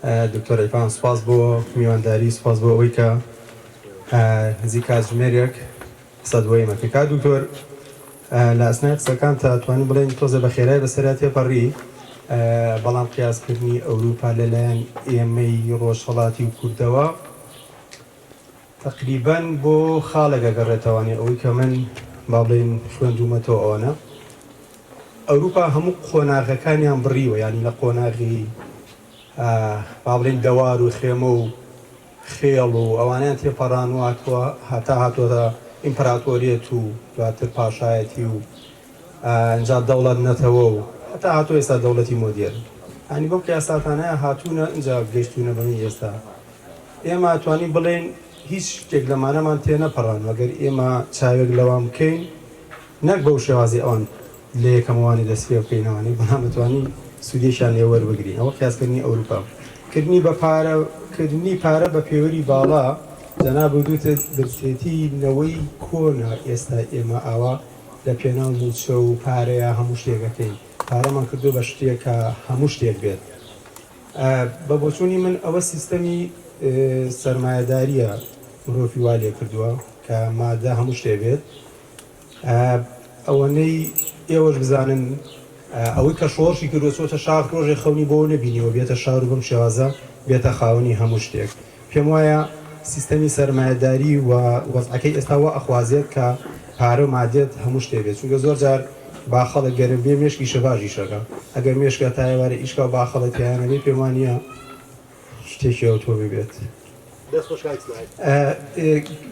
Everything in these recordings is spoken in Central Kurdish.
دکتۆر عیفان سوپاس بۆ میوانداری، سوپاس بۆ ئەوەی کە نزیک کاتژمێرێک قسە دووەیەمەکە. کا دکتۆر لە ئەسنای قسەکان تا توانین بڵێن تۆزە بە خێرای بەسەرا تێپەڕی، بەڵام قیاسکردنی ئەوروپا لەلایەن ئێمەی ڕۆژهەڵاتی و کوردەوە تقریباً بۆ خاڵێک ئەگەڕێتەوانێ ئەوەی کە من با بڵێن خوێندومەتەوە ئەوەنە. ئەوروپا هەموو قۆناغەکانیان بڕیوە، ینی لە قۆناغی با بڵێن دەوار و خێمە و خێڵ و ئەوانیان تێپەڕان و هەتا هاتووەتە ئیمپراتۆریەت و دواتر پاشایەتی و ئەنجا دەوڵەت نەتەوە و هەتا هاتووە ئێستا دەوڵەتی مۆدێر. ینی بەو قیاساتانەیە هاتوونە ئەنجا گەیشتوونە بەمی ئێستا. ئێمە توانین بڵێن هیچ شتێک لەمانەمان تێ نەپەڕان، وەگەر ئێمە چاوێک لەوام بکەین نەک بەو شێوازی ئەوان لە یەکەمەوانی دەست پێ بکەینەوەی بەڵام دەتوانین سوودێکیان لێ وەربگرین. ئەوە قیاسکردنی ئەوروپا. کردنی بە پارەکردنی پارە بە پێوەری باڵا جەناب دووتە برسێتینەوەی کۆنا ئێستا ئێمە ئاوا لە پێناو موچە و پارەیە هەموو شتێکەکەین. پارەمان کردو بە شتێکە هەموو شتێک بێت. بە بۆچوونی من ئەوە سیستەمی سەرمایەداریە مرۆڤی وا لێ کردووە کە مادە هەموو شتێ بێت. ئەوەنەی ئێوەش بزانن ئەوەی کە شۆڕشی کردووە چۆتە شار ڕۆژێ خەونی بۆ نەبینیەوە بێتە شار و بەم شێوازە بێتە خاوەنی هەموو شتێک. پێم وایە سیستەمی سەرمایەداری و وەزعەکەی ئێستاوە ئەخوازێت کە پارە و مادێت هەموو شتێ بێت، چونکە زۆر جار باخەڵک گەرم بێ مێشکی شەباژی شەکە. ئەگەر مێشکە تایوارە ئیشکا و باخەڵک تیانەبێ پێم وانە شتێکی ئەوتۆ ببێت.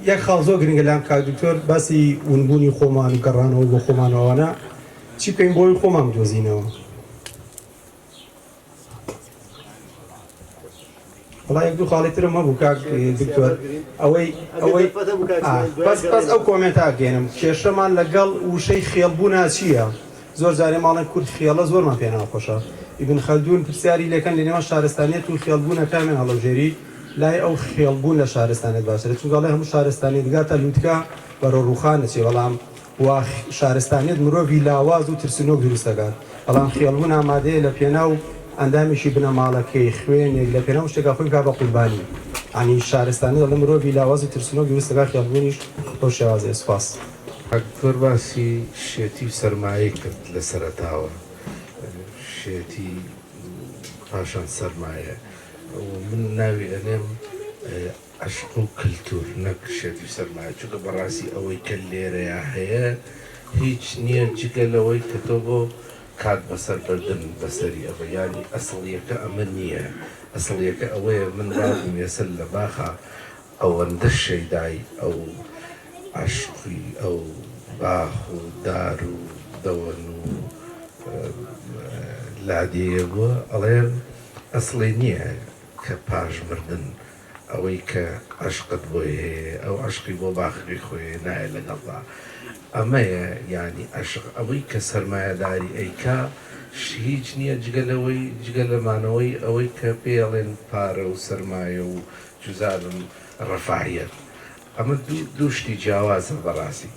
یەک خاڵ زۆر گرنگە لام کات دکتۆر باسی ونبوونی خۆمان و گەڕانەوە بۆ خۆمانەوەنە چی بکەین بۆی خۆمان بدۆزینەوە؟ وڵای یەک دوو خاڵی ترم هەبوو کاک دکتۆر ئەوەی بەس ئەو کۆمنتاگەێنم کێشەمان لەگەڵ وشەی خێڵبوونا چییە؟ زۆر جارێ ماڵێن کورد خێڵە زۆرمان پێ ناخۆشە. ئیبن خەلدون پرسیاری لەکەن لە نێوان شارستانیەت و خێڵبوونەکانیان هەڵەبژێری لای ئەو خێڵبوون لە شارستانێت باشترە، چونکە هەموو شارستانی دگاتە لووتکە بەرە ڕووخانە چێ، بەڵام وا شارستانیت مرۆڤی لاواز و ترسنۆک دروست دەکات. بەڵام خێڵبوون ئامادەیە لە پێناو ئەندامێکی بنەماڵەکەی خوێنێک لە پێناو شتێکا خۆی کا بە قوربانی. ینی شارستانی دەڵێ مرۆڤی لاواز و ترسنۆک دروست دەکات، خێڵبوونیش بەو شێوازەیە. سوپاس. دکتۆر باسی شێتی و سەرمایە کرد لە سەرەتاوە، شێتی پاشان سەرمایە. من ناوی ئەنێم عشق و کلتور نەک شێتی سەرمایە، چونکە بەڕاستی ئەوەی کە لێرەیە هەیە هیچ نییە جگە لەوەی کە تۆ بۆ کات بەسەر بردن بەسەری ئەوە. ینی ئەسڵیەکە ئەمە نییە، ئەسڵیەکە ئەوەیە من ڕادم ێسەر لە باخە ئەوەندە شەیدای ئەو عشقی ئەو باخ و دار و دەوەن و لادێە بووە ئەڵێ ئەسڵی نییە کە پاش مردن ئەوەی کە عشقت بۆی هەیە، ئەو عشقی بۆ باخری خۆی نایە لەگەڵدا. ئەمەیە ینی عشق ئەوەی کە سەرمایەداری ئەیکا هیچ نییە جگەلەوەی جگە لەمانەوەی ئەوەی کە پێڵێن پارە و سەرمایە و جوزارم ڕەفاعیەت. ئەمە دوو شتی جیاوازە بەڕاستی.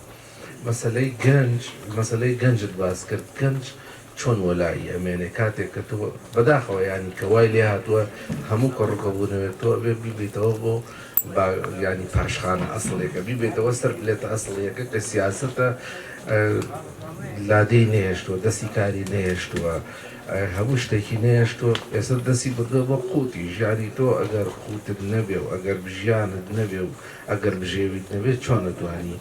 مەسەلەی گەنجت باس کرد. گەنج چۆن وەلایی ئەمێنێ کاتێک کە تۆ بەداخەوە ینی کە وای لێ هاتووە هەموو کەڕووکەبوونەوێت تۆ بێ بیبێتەوە بۆ ینی پاشخانە ئەسڵێکە بیبێتەوە سەر بلێتە ئەسڵیەکە کە سیاسەتە لادەی نێشتووە، دەستی کاری نێشتووە، هەموو شتێکی نێشتووە، ئێستا دەستی بردووە بە قوتی ژیانی تۆ. ئەگەر قوتت نەبێ و ئەگەر بژیانت نەبێ و ئەگەر بژێویت نەبێت چۆن نەتوانی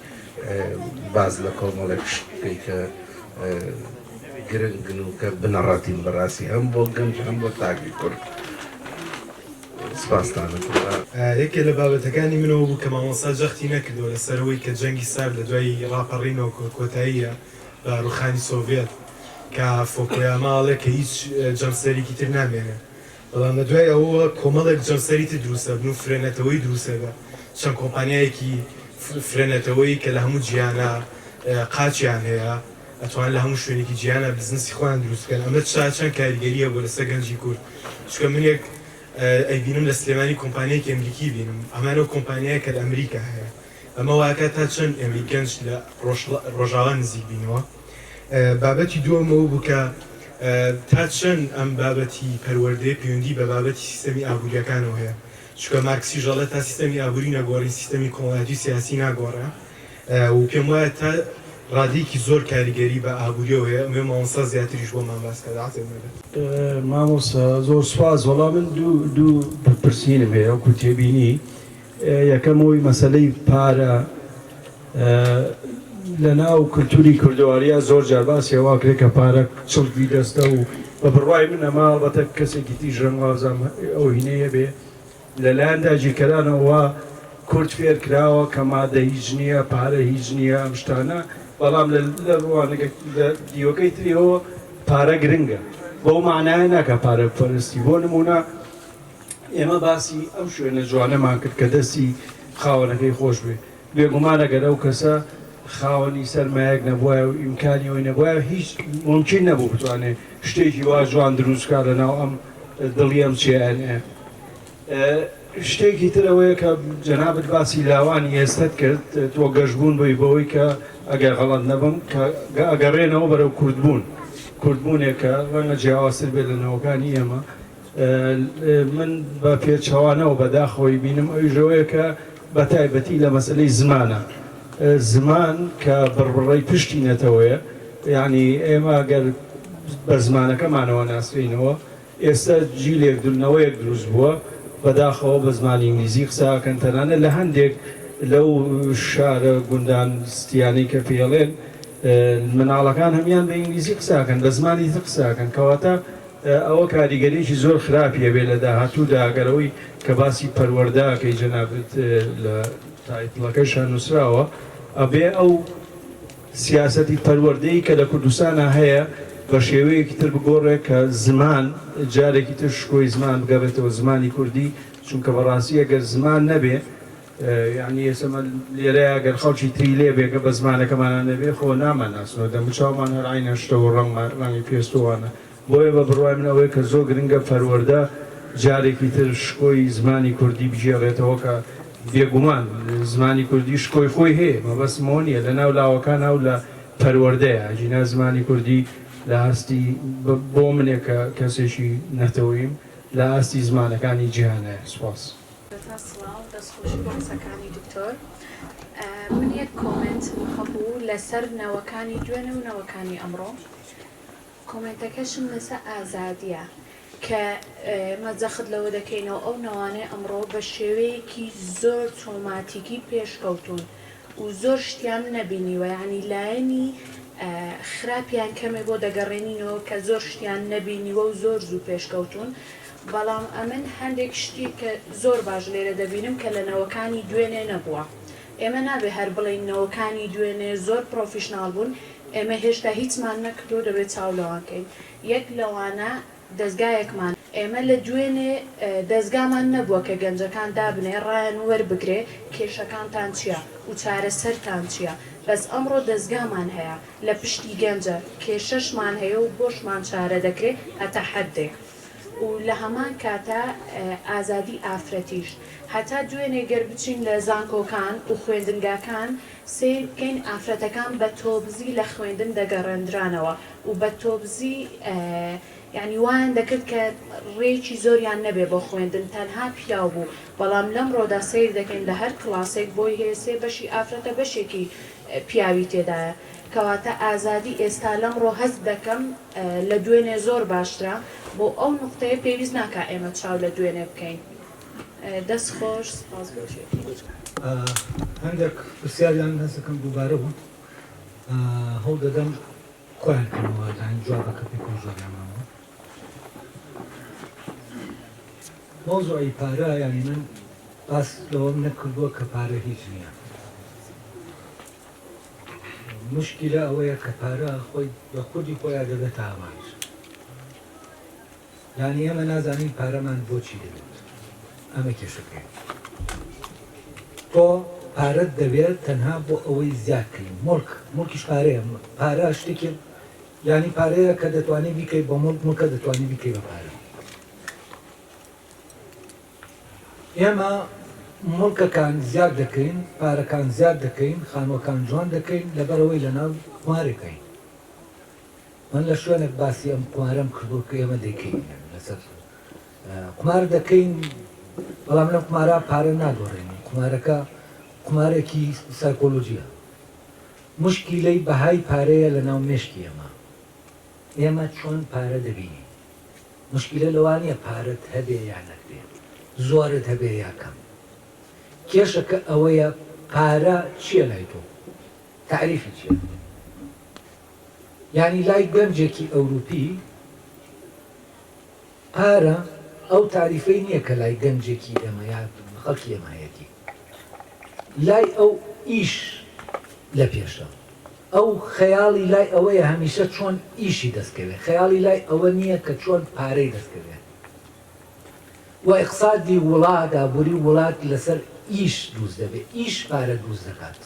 باز لە کۆمەڵێک شتێک کە گرنگن و کە بنەڕاتین بەڕاستی هەم بۆ گەنج هەم بۆ تاکی کورد. سپاسدانم. یەکێ لە بابەتەکانی منەوە بوو کە مامۆستا جەختی نەکردەوە لەسەرەوەی کە جەنگی سارد لە دوای ڕاپەڕینەوە کۆتاییە بە ڕووخانی سۆڤێت کە فۆکۆیاماڵێ کە هیچ جەمسەرێکی تر نامێنێ، بەڵام لە دوای ئەوە کۆمەڵێک جەمسەری تر دروستە بن و فرێنەتەوەی دروستەبە چەند کۆمپانیایەکی فرێنەتەوەی کە لە هەموو جیانە قاچیان هەیە ئەتوان لە هەموو شوێنێکی جیانە بزنسی خۆیان دروستکەن. ئەمە چەند کاریگەریە بۆ لەسەر گەنجی کورد، چونکە من یەک ئەیبینم لە سلێمانی کۆمپانیایەکی ئەمریکی بینم، ئەمانە کۆمپانیایە کە لە ئەمریکا هەیە. ئەمە واکە تا چەند ئەمریکەنج لە ڕۆژاوا نزیک بینەوە. بابەتی دووەمەوە بوو کە تا چەند ئەم بابەتی پەروەردەی پەیوەندی بە بابەتی سیستەمی ئابوووریەکانەوە هەیە چونکە مارکسی ژەڵێ تا سیستەمی ئابووری نەگۆڕی سیستەمی کۆمەڵایەتی سیاسی ناگۆڕە و پێم وایە تا ڕادێکی زۆر کاریگەری بە ئابوووریەوە هەیە ئەمێ مامۆستا زیاتریش بۆمان باس کە مامۆستا زۆر سواز وەڵام من دوو پرسیینم هەیە وەکو تێبینی یەکەم ئەوی مەسەلەی پارە لە ناو کولتوری کوردەواریە زۆر جار باسی هەواکرێ کە پارە چڵکی دەستە و بە بڕوای من ئەمە ئەڵبەتە کەسێکی تیژ ڕەنوازم ئەو هینەیە بێ لەلایەن داگیرکەرانەوە کورد فێر کراوە کە مادە هیچ نییە پارە هیچ نییە ئەم شتانە بەڵام لە ڕوانەکە دیوەکەی تریەوە پارە گرنگە بەو معنایە ناکە پارە پەرستی بۆ نمونە ئێمە باسی ئەو شوێنە جوانەمان کرد کە دەستی خاوەنەکەی خۆش بێ بێگومان ئەگەر ئەو کەسە خاوەنی سەرمایەک نەبووە و ئیمکانی ئەوی نەبووە هیچ ممکن نەبوو بتوانێت شتێکی وا جوان دروستکار لەناو ئەم دڵی ئەم چیانە شتێکی ترەوەیە کە جەنابەت باسی لاوانی ئێستت کرد تۆ گەشتبوون بۆی بەوەی کە ئەگەر غەڵەت نەبم کە ئەگەڕێنەوە بەرەو کوردبوونێک کە ڕەنگە جیاوازتر بێت لە نەوەکانی ئێمە من بە پێچەوانەوە بەداخەوەی بینم ئەویژەوەیە کە بە تایبەتی لە مەسلەی زمانە زمان کە بڕبڕی پشتی نەتەوەیە یعنی ئێمە ئەگەر بە زمانەکەمانەوە ناسرینەوە ئێستا جیلێک دونەوەیەک دروست بووە بەداخەوە بە زمانی ئینگلیزی قساکەن تەنانە لە هەندێک لەو شارە گوندان ستیانەی کە پێڵێن مناڵەکان هەمیان بە ئینگلیزی قساکەن بە زمانی تر قساکەن کەواتە ئەوە کاریگەریەکی زۆر خراپیە بێ لە داهاتوودا ئەگەرەوەی کە باسی پەروەردەکەی جەنابەت لە تایتڵەکەیشان نووسراوە ئەبێ ئەو سیاسەتی پەروەردەی کە لە کوردستانە هەیە بە شێوەیەکی تر بگۆڕێ کە زمان جارێکی تر شکۆی زمان بگەڕێتەوە زمانی کوردی چونکە بەڕاستی ئەگەر زمان نەبێ یعنی ئێسمە لێرەیە ئەگەر خەڵکی تری لێ بێکە بە زمانەکەمانە نەبێ خۆ ناماناسنەوە دەموچاومان هەرعینە شتەوە ڕەنگی پێستوانە بۆیە بە بڕوای من ئەوەیە کە زۆر گرنگە پەروەردە جارێکی تر شکۆی زمانی کوردی بژێڕێتەوە کە بێگومان زمانی کوردی شکۆی خۆی هەیە مەبەستمەوە نییە لە ناو لاوەکان ئەو لە پەروەردەیە ئەجینا زمانی کوردی لە هەستی بۆ منێک کە کەسێکی نەتەوەیم لە ئاستی زمانەکانی جیهانەیە سپاس. دەستخۆشی بۆ قسەکانی دکتۆر من یەک کۆمنت هەبوو لەسەر نەوەکانی دوێنێ و نەوەکانی ئەمڕۆ کۆمنتەکەشم لەسەر ئازادیە کە مەجەخت لەوە دەکەینەوە ئەو نەوانەی ئەمڕۆ بە شێوەیەکی زۆر تۆماتیکی پێشکەوتون و زۆر شتیان نەبینیوە یعنی لایەنی خراپیان کەمێ بۆ دەگەڕێنینەوە کە زۆر شتیان نەبینیوە و زۆر زوو پێشکەوتون بەڵام ئەمن هەندێک شتی کە زۆر باش لێرە دەبینم کە لە نەوەکانی دوێنێ نەبووە ئێمە نابێ هەر بڵین نەوەکانی دوێنێ زۆر پرۆفیشناڵ بوون ئێمە هێشتا هیچمان نەکردو دەبێت چاولەوەکەین یەک لەوانە دەستگایەکمان ئێمە لە دوێنێ دەستگامان نەبووە کە گەنجەکان دابنێ ڕایەن وەربگرێ کێشەکانتان چییە و چارەسەرتان چییە بەس ئەمڕۆ دەستگامان هەیە لە پشتی گەنجە کێشەشمان هەیە و بۆشمان چارە دەکرێت هەتا حەدێک و لە هەمان کاتە ئازادی ئافرەتیش هەتا دوێنێ گەر بچین لە زانکۆکان و خوێندنگاکان سیر بکەین ئافرەتەکان بە تۆبزی لە خوێندن دەگەڕێنرانەوە و بە تۆبزی یعنی وایان دەکرد کە ڕێکی زۆریان نەبێ بۆ خوێندن تەنها پیاو بوو بەڵام لەم ڕۆدا سیر دەکەین لە هەر کلاسێک بۆی هێسێ بەشی ئافرەتە بەشێکی پیاوی تێدایە کەواتە ئازادی ئێستا لەمڕۆ هەست دەکەم لە دوێنێ زۆر باشترە بۆ ئەو نقطەیە پێویست ناکە ئێمە چاو لە دوێنێ بکەین دەست خۆش سپاس بۆشێتی هەندێک پرسیاریان هەستەکەم دووبارە بوو هەوڵ دەدەم خۆیانکەمەوە جوابەکە پێ زۆریانماوە مۆزوعی پارە یانی من باس لەوەم نەکردووە کە پارە هیچ نییە مشکلە ئەوەیە کە پارە خۆی بە خودی خۆیان دەبێت تاوانش یانی ئێمە نازانین پارەمان بۆچی دەبێت ئەمە کێشەکەی تۆ پارەت دەبێت تەنها بۆ ئەوەی زیادکەین مڵکیش پارەیە پارە شتێکی یانی پارەیە کە دەتوانێت بیکەی بە مڵکە دەتوانێت بیکەی بە پارە ئێمە مڵکەکان زیاد دەکەین پارەکان زیاد دەکەین خانوەکان جوان دەکەین لەبەرەوەی لەناو خوارەکەین من لە شوێنێک باسی ئەم قمارەم کردو کە ئێمە دەیکەین لەسەر قمار دەکەین بەڵام لەم قمارە پارە نادۆڕێنی قمارەکە قمارێکی سایکۆلۆژیە مشکیلەی بەهای پارەیە لە ناو مێشکی ئێمە چۆن پارە دەبینی مشکلە لەوانەیە پارەت هەبێ یان نەبێ زۆرت هەبێ یا کەم کێشەکە ئەوەیە پارە چییە لای تۆ تعریفی چییە یعنی لای گەنجێکی ئەوروپی پارە ئەو تعریفەی نییە کە لای گەنجێکی ئێمە یا خەڵکی ئێمایەتی لای ئەو ئیش لە پێشە ئەو خەیاڵی لای ئەوەیە هەمیشە چۆن ئیشی دەستکەوێت خەیاڵی لای ئەوە نییە کە چۆن پارەی دەستکەوێت و ئیقتصادی وڵات دابووری وڵات لەسەر ئیش دروست دەبێت ئیش پارە دروست دەکات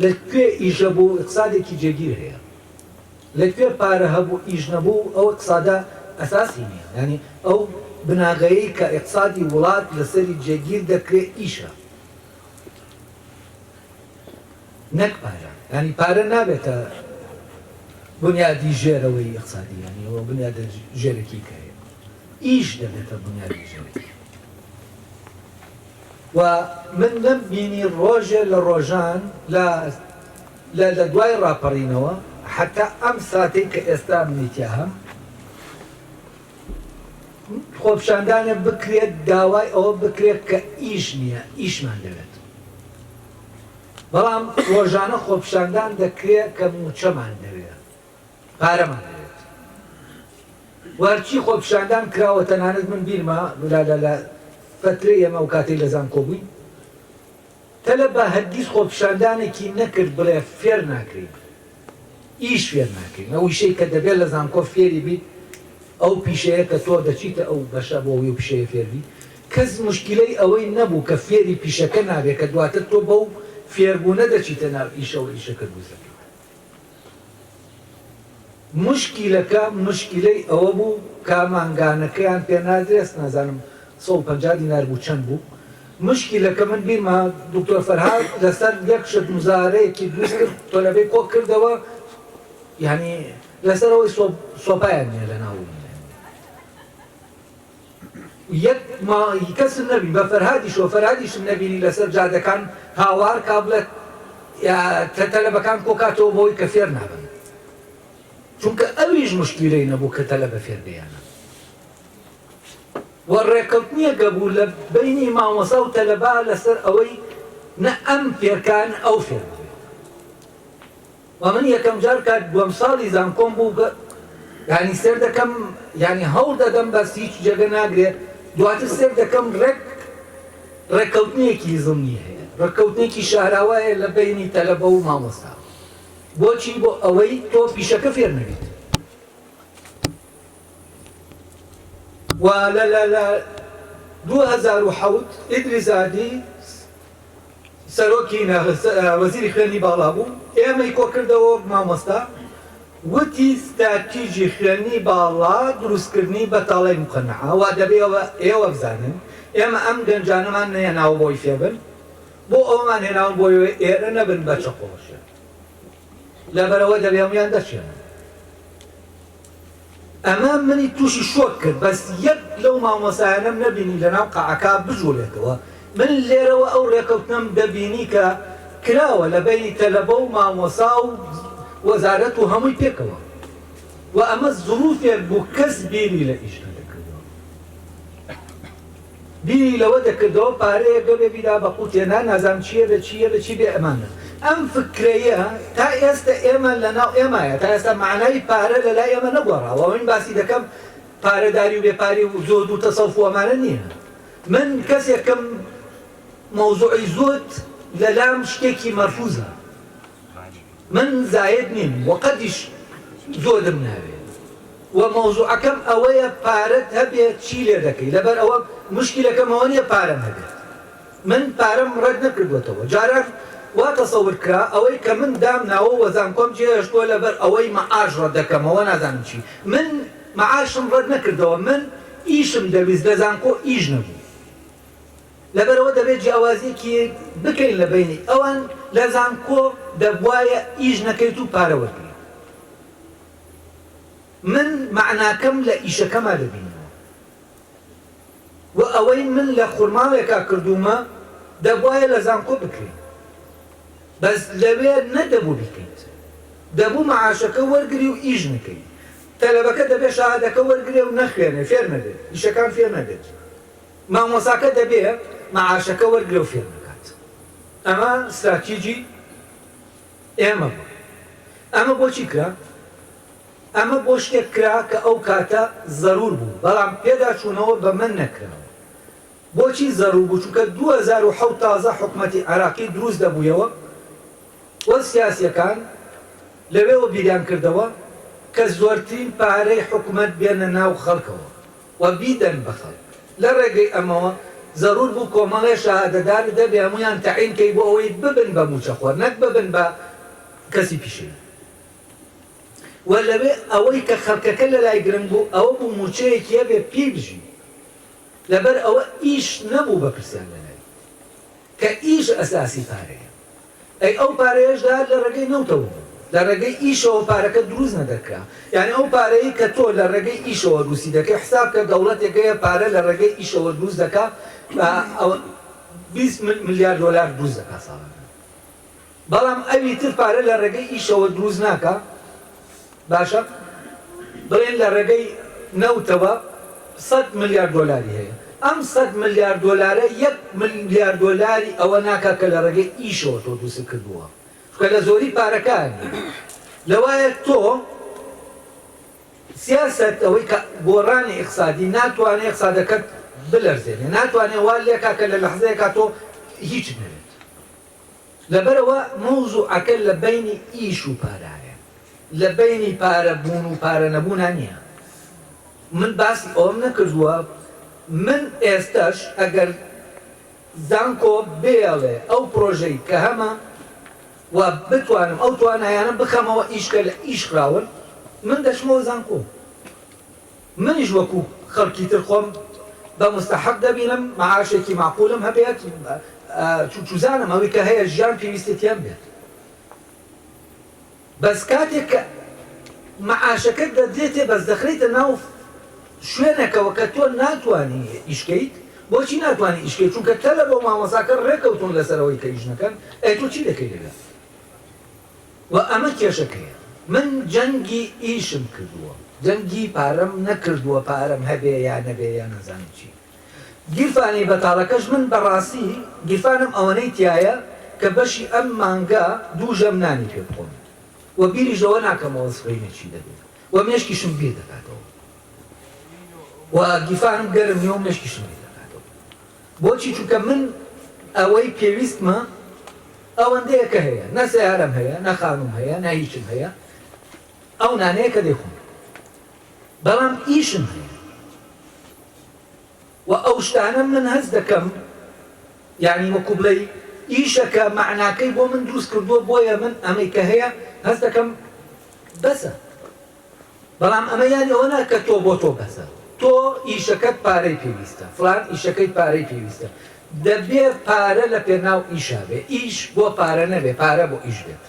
لەکوێ ئیشە بوو ئیقتصادێکی جێگیر هەیە لەکوێ پارە هەبوو ئیش نەبوو ئەو ئیقتصادە ئەساسی نییە ینی ئەو بناغەیەی کە ئیقتصادی وڵات لەسەری جێگیر دەکرێت ئیشە نەک پارە ینی پارە نابێتە بنیادی ژێرەوەی ئیقتصادی ینی ئەوە بنیادە ژێرەکی کە هەیە ئیش دەبێتە بنیادی ژێرەکی و من نەبینی ڕۆژێ لە ڕۆژان لە دوای ڕاپەڕینەوە حتا ئەم ساتەی کە ئێستا منیتیا هەم خۆپیشاندانە بکرێت داوای ئەوە بکرێت کە ئیش نییە ئیشمان دەوێت بەڵام ڕۆژانە خۆپیشاندان دەکرێت کە موچەمان دەوێت پارەمان دەوێت وەرچی خۆپیشاندان کراوە تەنانەت من بیرما لە فترەی ئێمە و کاتەی لە زانکۆ بووین تەلە بە هەرگیز خۆپیشاندانێکی نەکرد بڵێ فێر ناکرین ئیش فێر ناکرین ئەو ئیشەی کە دەبێت لە زانکۆ فێری بیت ئەو پیشەیە کە تۆ دەچیتە ئەو بەشە بۆ ئەوی و پیشەیە فێربی کەس مشکلەی ئەوەی نەبوو کە فێری پیشەکە نابێت کە دواتر تۆ بەو فێربوونە دەچیتە ناو ئیشەوە ئیشەکە دروستەکەی مشکلەکە مشکلەی ئەوە بوو کامانگانەکەیان پێ نادرێت نازانم 150 دینار بوو چەند بوو مشکلەکە من بیرما دکتۆر فەرهاد لەسەر یەک شت مزارەیەکی دروست کرد تۆ لەبێ کۆ کردەوە یعنی لەسەر ئەوەی سۆپایان نیە لە ناو یەک کەسم نەبین بە فەرهادیشەوە فەرهادیشم نەبینی لەسەر جادەکان هاوار کا بڵێت تەلەبەکان کۆکاتەوە بۆی کە فێر نابن چونکە ئەویش مشکلەی نەبوو کە تەلەبە فێر بێیانە و ڕێکەوتنیەکە بوو لە بینی مامۆسا و تەلەبا لەسەر ئەوەی نە ئەم فێرکان ئەو فێر بێت و من یەکەم جار کات دووەم ساڵی زانکۆم بوو ینی سێر دەکەم ینی هەوڵ دەدەم بەس هیچ جێگە ناگرێت دواتر سێر دەکەم ڕێکەوتنیەکی زمنی هەیە ڕێکەوتنێکی شاراوایە لە بینی تەلەبە و مامۆستا بۆچی بۆ ئەوەی تۆ پیشەکە فێر نەبیت و لە 2007 ئیدریس عادی سەرۆکی وەزیری خوێندنی باڵا بوو ئێمەی کۆ کردەوە مامۆستا وتی ستراتیژی خوێندنی باڵا دروستکردنی بەتاڵی مقنعە وا دەبێەوە ئێوە بزانن ئێمە ئەم گەنجانەمان نەهێناوە بۆی فێبن بۆ ئەومان هێناون بۆی ئێرە نەبن بە چەقۆشە لەبەرەوە دەبێ هەمویان دەچێنن ئەمە منی تووشی شۆک کرد بەس یەک لەو مامۆسایانەم نەبینی لەناو قەعەکە بژۆلێتەوە من لێرەوە ئەو ڕێکەوتنەم دەبینی کە کراوە لە بینی تەلەبە و مامۆسا و وەزارەت و هەمووی پێکەوە و ئەمە زروفێک بوو کەس بیری لە ئیش نەدەکردەوە بیری لەوە دەکردەوە پارەیە گەبێ بیدا بە قوتێنا نازانم چییە لە چییە لە چی بێ ئەمانە ئەم فکرەیە تا ئێستا ئێمە لەناو ئێمایە تا ئێستا معنای پارە لە لای ئێمە نەگۆڕاوە من باسی دەکەم پارەداری و بێپاری و زۆد و تەسەوف و ئەمانە نییە من کەسێکم مەوزوعی زۆد لەلام شتێکی مەرفوزە من زاید نیم وەقەدیش زۆدم ناوێت و مەوزوعەکەم ئەوەیە پارەت هەبێت چی لێ دەکەی لەبەر ئەوە مشکلەکەم ئەوە نییە پارەم هەبێت من پارەم ڕەت نەکردوێتەوە جاران وا تەسەور کرا ئەوەی کە من دام ناوە وەزانکۆم جێهێشتووە لەبەر ئەوەی مەعاش ڕەت دەکەمەوە نازانم چی من مەعاشم ڕەت نەکردەوە من ئیشم دەویست لە زانکۆ ئیش نەبوو لەبەرەوە دەبێت جیاوازیەکی بکەین لە بینی ئەوان لە زانکۆ دەبوایە ئیش نەکەیت و پارە وەرگریت من معناکەم لە ئیشەکەما دەبینەوە و ئەوەی من لە خورماڵێکا کردومە دەبوایە لە زانکۆ بکرین بەس لەوێ نەدەبوو بکەیت دەبوو مەعاشەکە وەرگری و ئیش نەکەیت تەلەبەکە دەبێت شەهادەکە وەرگرێ و نەخوێنێ فێر نەبێت ئیشەکان فێر نەبێت مامۆساکە دەبێت مەعاشەکە وەرگرێ و فێر نەکات ئەمە استراتیجی ئێمە بوو ئەمە بۆچی کرا؟ ئەمە بۆ شتێک کرا کە ئەو کاتە زەرور بوو بەڵام پێدا چوونەوە بە من نەکراوە بۆچی زەرور بوو چونکە 2007 تازە حکومەتی عێراقی دروست دەبوویەوە وە سیاسیەکان لەوێەوە بیریان کردەوە کە زۆرترین پارەی حکومەت بێنە ناو خەڵکەوە و بیدەن بە خەڵک لە ڕێگەی ئەمەوە زەرور بوو کۆمەڵێ شەهادەدار دەبێ هەمویان تەعینکەی بۆ ئەوەی ببن بە موچەخۆر نەک ببن بە کەسی پیشەی و لەوێ ئەوەی کە خەڵکەکە لە لای گرنگ بوو ئەوە بوو موچەیەکی هەبێ پێی بژی لەبەر ئەوە ئیش نەبوو بە پرسیان لە لای کە ئیش ئەساسی پارەیە ئەی ئەو پارەیەشدا لە ڕێگەی نەوتەوە لە ڕێگەی ئیشەوە پارەکە دروست نەدەکرا یعنی ئەو پارەیە کە تۆ لە ڕێگەی ئیشەوە دروستی دەکەی حساب کە دەوڵەتێکەیە پارە لە ڕێگەی ئیشەوە دروست دەکا 20 ملیارد دۆلار دروست دەکا ساڵانە بەڵام ئەوی تر پارە لە ڕێگەی ئیشەوە دروست ناکە باشە بڵێن لە ڕێگەی نەوتەوە 100 ملیارد دۆلاری هەیە ئەم 100 ملیارد دۆلارە 1 ملیارد دۆلاری ئەوە ناکە کە لە ڕێگەی ئیشەوە تۆ دروست کردووە کە لە زۆری پارەکانی لەوایە تۆ سیاست ئەوەی کە گۆڕانی ئیقتصادی ناتوانێت ئیقتصادەکەت بلەرزێنێ ناتوانێت وا لێکا کە لە لەحزەیەکا تۆ هیچ نەوێت لەبەرەوە مەوزوعەکە لە بینی ئیش و پارایە لە بینی پارە بوون و پارە نەبوونە نییە من باسی ئەوم نەکردووە من ئێستاش ئەگەر زانکۆ بێڵێ ئەو پرۆژەی کە هەمە و بتوانم ئەو توانایانم بخەمەوە ئیشکە لە ئیش خراون من دەچمەوە زانکۆ منیش وەکو خەڵکی تر خۆم بە مستەحەق دەبینم مەعاشێکی معقولم هەبێت چوزانم ئەوەی کە هەیە ژیان پێویستێتیان بێت بەس کاتێک کە مەعاشەکەت دەدرێتێ بەس دەخرێتە ناو شوێنێکەوە کە تۆ ناتوانی ئیشکەیت بۆچی ناتوانانی ئیشکەیت چونکە تەلە بۆ مامۆساکە ڕێکەوتون لەسەرەوەی کە ئیش نەکەن ئەی تۆ چی دەکەی لەگەڵ و ئەمە کێشەکەیە من جەنگی ئیشم کردووە جەنگی پارەم نەکردووە پارەم هەبێ یا نەبێ یا نەزانم چی گیرفانی بەتاڵەکەش من بەڕاستی گیرفانم ئەوەنەی تایە کە بەشی ئەم مانگا دوو ژەمنانی پێ بخۆم و بیریشەوە ناکەمەوە سفرینێکی دەبێت و مێشکیشم بێ دەکاتەوە و گیرفانم گەرم نیە و مێشکیشم بێ دەکاتەوە بۆچی چونکە من ئەوەی پێویستمە ئەوەندەیە کە هەیە نە سەیارەم هەیە نە خانوم هەیە نە هیچم هەیە ئەو نانەیە کە دەیخۆم بەڵام ئیشم هەیە و ئەو شتانە من هەست دەکەم یعنی وەکو بڵێ ئیشەکە معناکەی بۆ من دروست کردووە بۆیە من ئەمەی کە هەیە هەست دەکەم بەسە بەڵام ئەمە یانی ئەوە نا کە تۆ بۆ تۆ بەسە تۆ ئیشەکەت پارەی پێویستە فلان ئیشەکەی پارەی پێویستە دەبێ پارە لە پێناو ئیشا بێ ئیش بۆ پارە نەبێ پارە بۆ ئیش بێت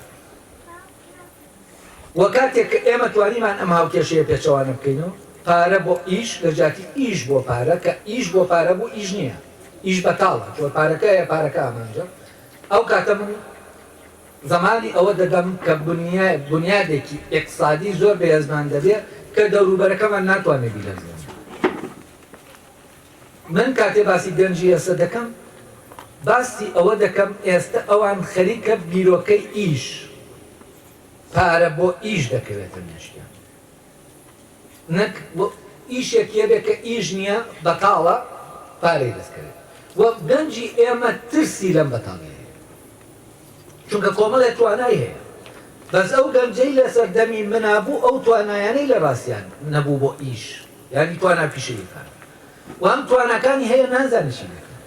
وە کاتێک ئێمە توانیمان ئەم هاوکێشەیە پێچەوانە بکەینەوە پارە بۆ ئیش لە جاتی ئیش بۆ پارە کە ئیش بۆ پارە بۆ ئیش نییە ئیش بەتاڵە چۆ پارەکەیە پارەکە ئامانجە ئەو کاتە من زمانی ئەوە دەدەم کە بنیادێکی ئیقتصادی زۆر بەهێزمان دەبێت کە دەوروبەرەکەمان ناتوانێت بیلەرزێنێت من کاتێ باسی گەنجی ئێستا دەکەم باسی ئەوە دەکەم ئێستا ئەوان خەریکە بیرۆکەی ئیش پارە بۆ ئیش دەکەوێتە نێشتیان نەک ئیشێکیە بێت کە ئیش نییە بەتاڵە پارەی دەستکەوێت وە گەنجی ئێمە ترسی لەم بەتاڵی هەیە چونکە کۆمەڵێک توانای هەیە بەس ئەو گەنجەی لەسەر دەمی منابوو ئەو توانایانەی لە ڕاستیان نەبوو بۆ ئیش یعنی توانا پیشەیەکان و ئەم توانەکانی هەیە نازانشی دەکەن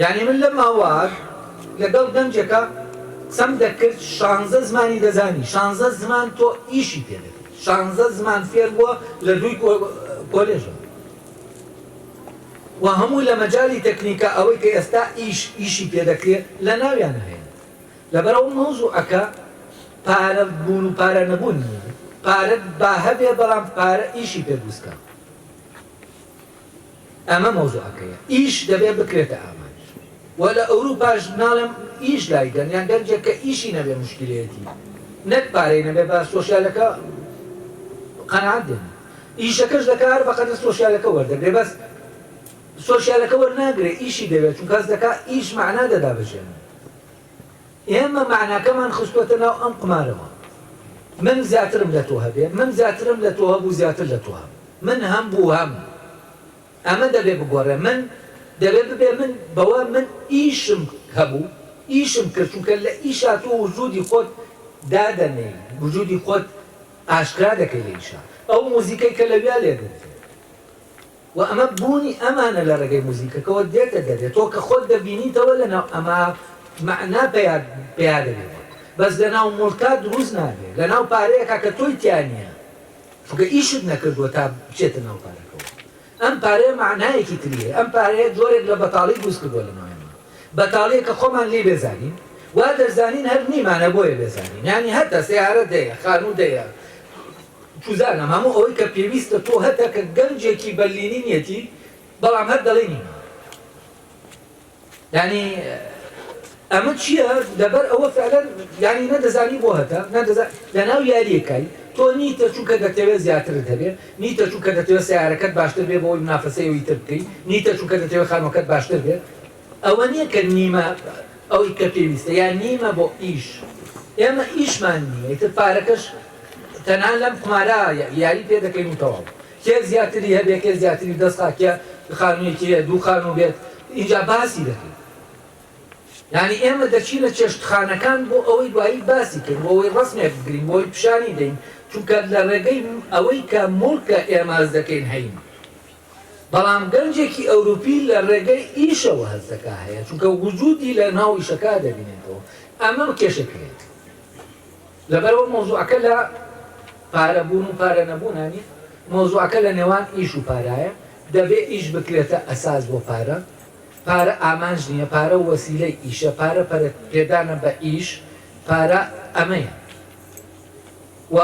یعنی من لە ماوار لەگەڵ گەنجێکە قسەم دەکرد 16 زمانی دەزانی 16 زمان تۆ ئیشی پێ دەکرد 16 زمان فێر بووە لە دووی کۆلێژە و هەموو لە مەجای تەکنیکە ئەوەی کە ئێستا ئیشی پێ دەکرێت لە ناویانە هەیە لەبەرەوە مەوزوعەکە پارە بوون و پارە نەبوون پارەت با هەبێ بەڵام پارە ئیشی پێ دروستکە ئەمە مۆزوعەکەیە ئیش دەبێت بکرێتە ئامانج وە لە ئەوروپاش ناڵێم ئیش لایدەن یان گەنجێک کە ئیشی نەبێ مشکلەتی نەک پارەی نەبێ بە سۆشیالەکە قەناعەت دێن ئیشەکەش دەکار بەقەدر سۆشیالەکە وەردەگرێ بەس سۆشیالەکە وەرناگرێ ئیشی دەبێت چون کەس دەکا ئیش مەعنا دەدا بژێن ئێمە معناکەمان خستووەتە ناو ئەم قمارەوە من زیاترم لە تۆ هەبێ من زیاترم لە تۆ هەبوو زیاتر لە تۆ هەم من هەم بوو هەم ئەمە دەبێ بگۆڕێ من دەبێ ببێ من بەوە من ئیشم هەبوو ئیشم کرد چونکە لە ئیشا تۆ وجودی خۆت دادەنێ وجودی خۆت ئاشکرا دەکەی لە ئیشا ئەو موزیکەی کە لەویا لێدێت و ئەمە بوونی ئەمانە لە ڕێگەی موزیکەکەەوە دێتە دەدێت تۆ کە خۆت دەبینیتەوە لەناو ئەمە معنا پێیا دەبێت بەس لەناو مڵکا دروست نابێت لەناو پارەیەکە کە تۆی تیانە چونکە ئیشت نەکردووە تا بچێتە ناو پارەکەەوە ئەم پارەیە معنایەکی تریە ئەم پارەیە جۆرێک لە بەتاڵی دروست کردووە لەناوێمە بەتاڵەیە کە خۆمان لێ بێزانین وا دەزانین هەر نیمانە بۆیە بێزانین ینی هەتا سیارە دەیە خانوو دەیە توزانم هەموو ئەوەی کە پێویستە تۆ هەتا کە گەنجێکی بەرلینی نیەتی بەڵام هەر دەڵێ نیمە ینی ئەمە چییە لەبەر ئەوە فعلا ینی نەدەزانی بۆ هەتا لەناو یاریەکەی تۆ نیتە چونکە دەتەوێت زیاترت هەبێ نیتە چونکە دەتەوێت سیارەکەت باشتر بێ بۆی منافەسەیەوەی تر بکەی نیتە چونکە دەتەوێت خانووەکەت باشتر بێت ئەوە نییە کە نیمە ئەوەی کە پێویستە یان نیمە بۆ ئیش ئێمە ئیشمان نییە ئیتر پارەکەش تەنها لەم قمارە یاری پێ دەکەین و تەواو کێ زیاتری هەبێ کێ زیاتری دەستخا کێ خانوویەکی دوو خانوو بێت اینجا باسی دەکەین یعنی ئێمە دەچین لە چێشتخانەکان بۆ ئەوەی دوایی باسی کرد بۆ ئەوەی ڕسمێک بگرین بۆی پیشانی دەین چونکە لە ڕێگەی ئەوەی کە مڵکە ئێماز دەکەین هەین بەڵام گەنجێکی ئەوروپی لە ڕێگەی ئیشەوە هەستەکە هەیە چونکە وجودی لە ناو ئیشەکە دەبینێتەوە ئەمە کێشەکرێت لەبەرەوە مۆزوعەکە لە پارەبوون و پارە نەبوونانی مۆزوعەکە لە نێوان ئیش و پارایە دەبێ ئیش بکرێتە ئەساس بۆ پارە پارە ئامانج نییە پارە وەسیلەی ئیشە پارە پێدانە بە ئیش پارە ئەمەیە و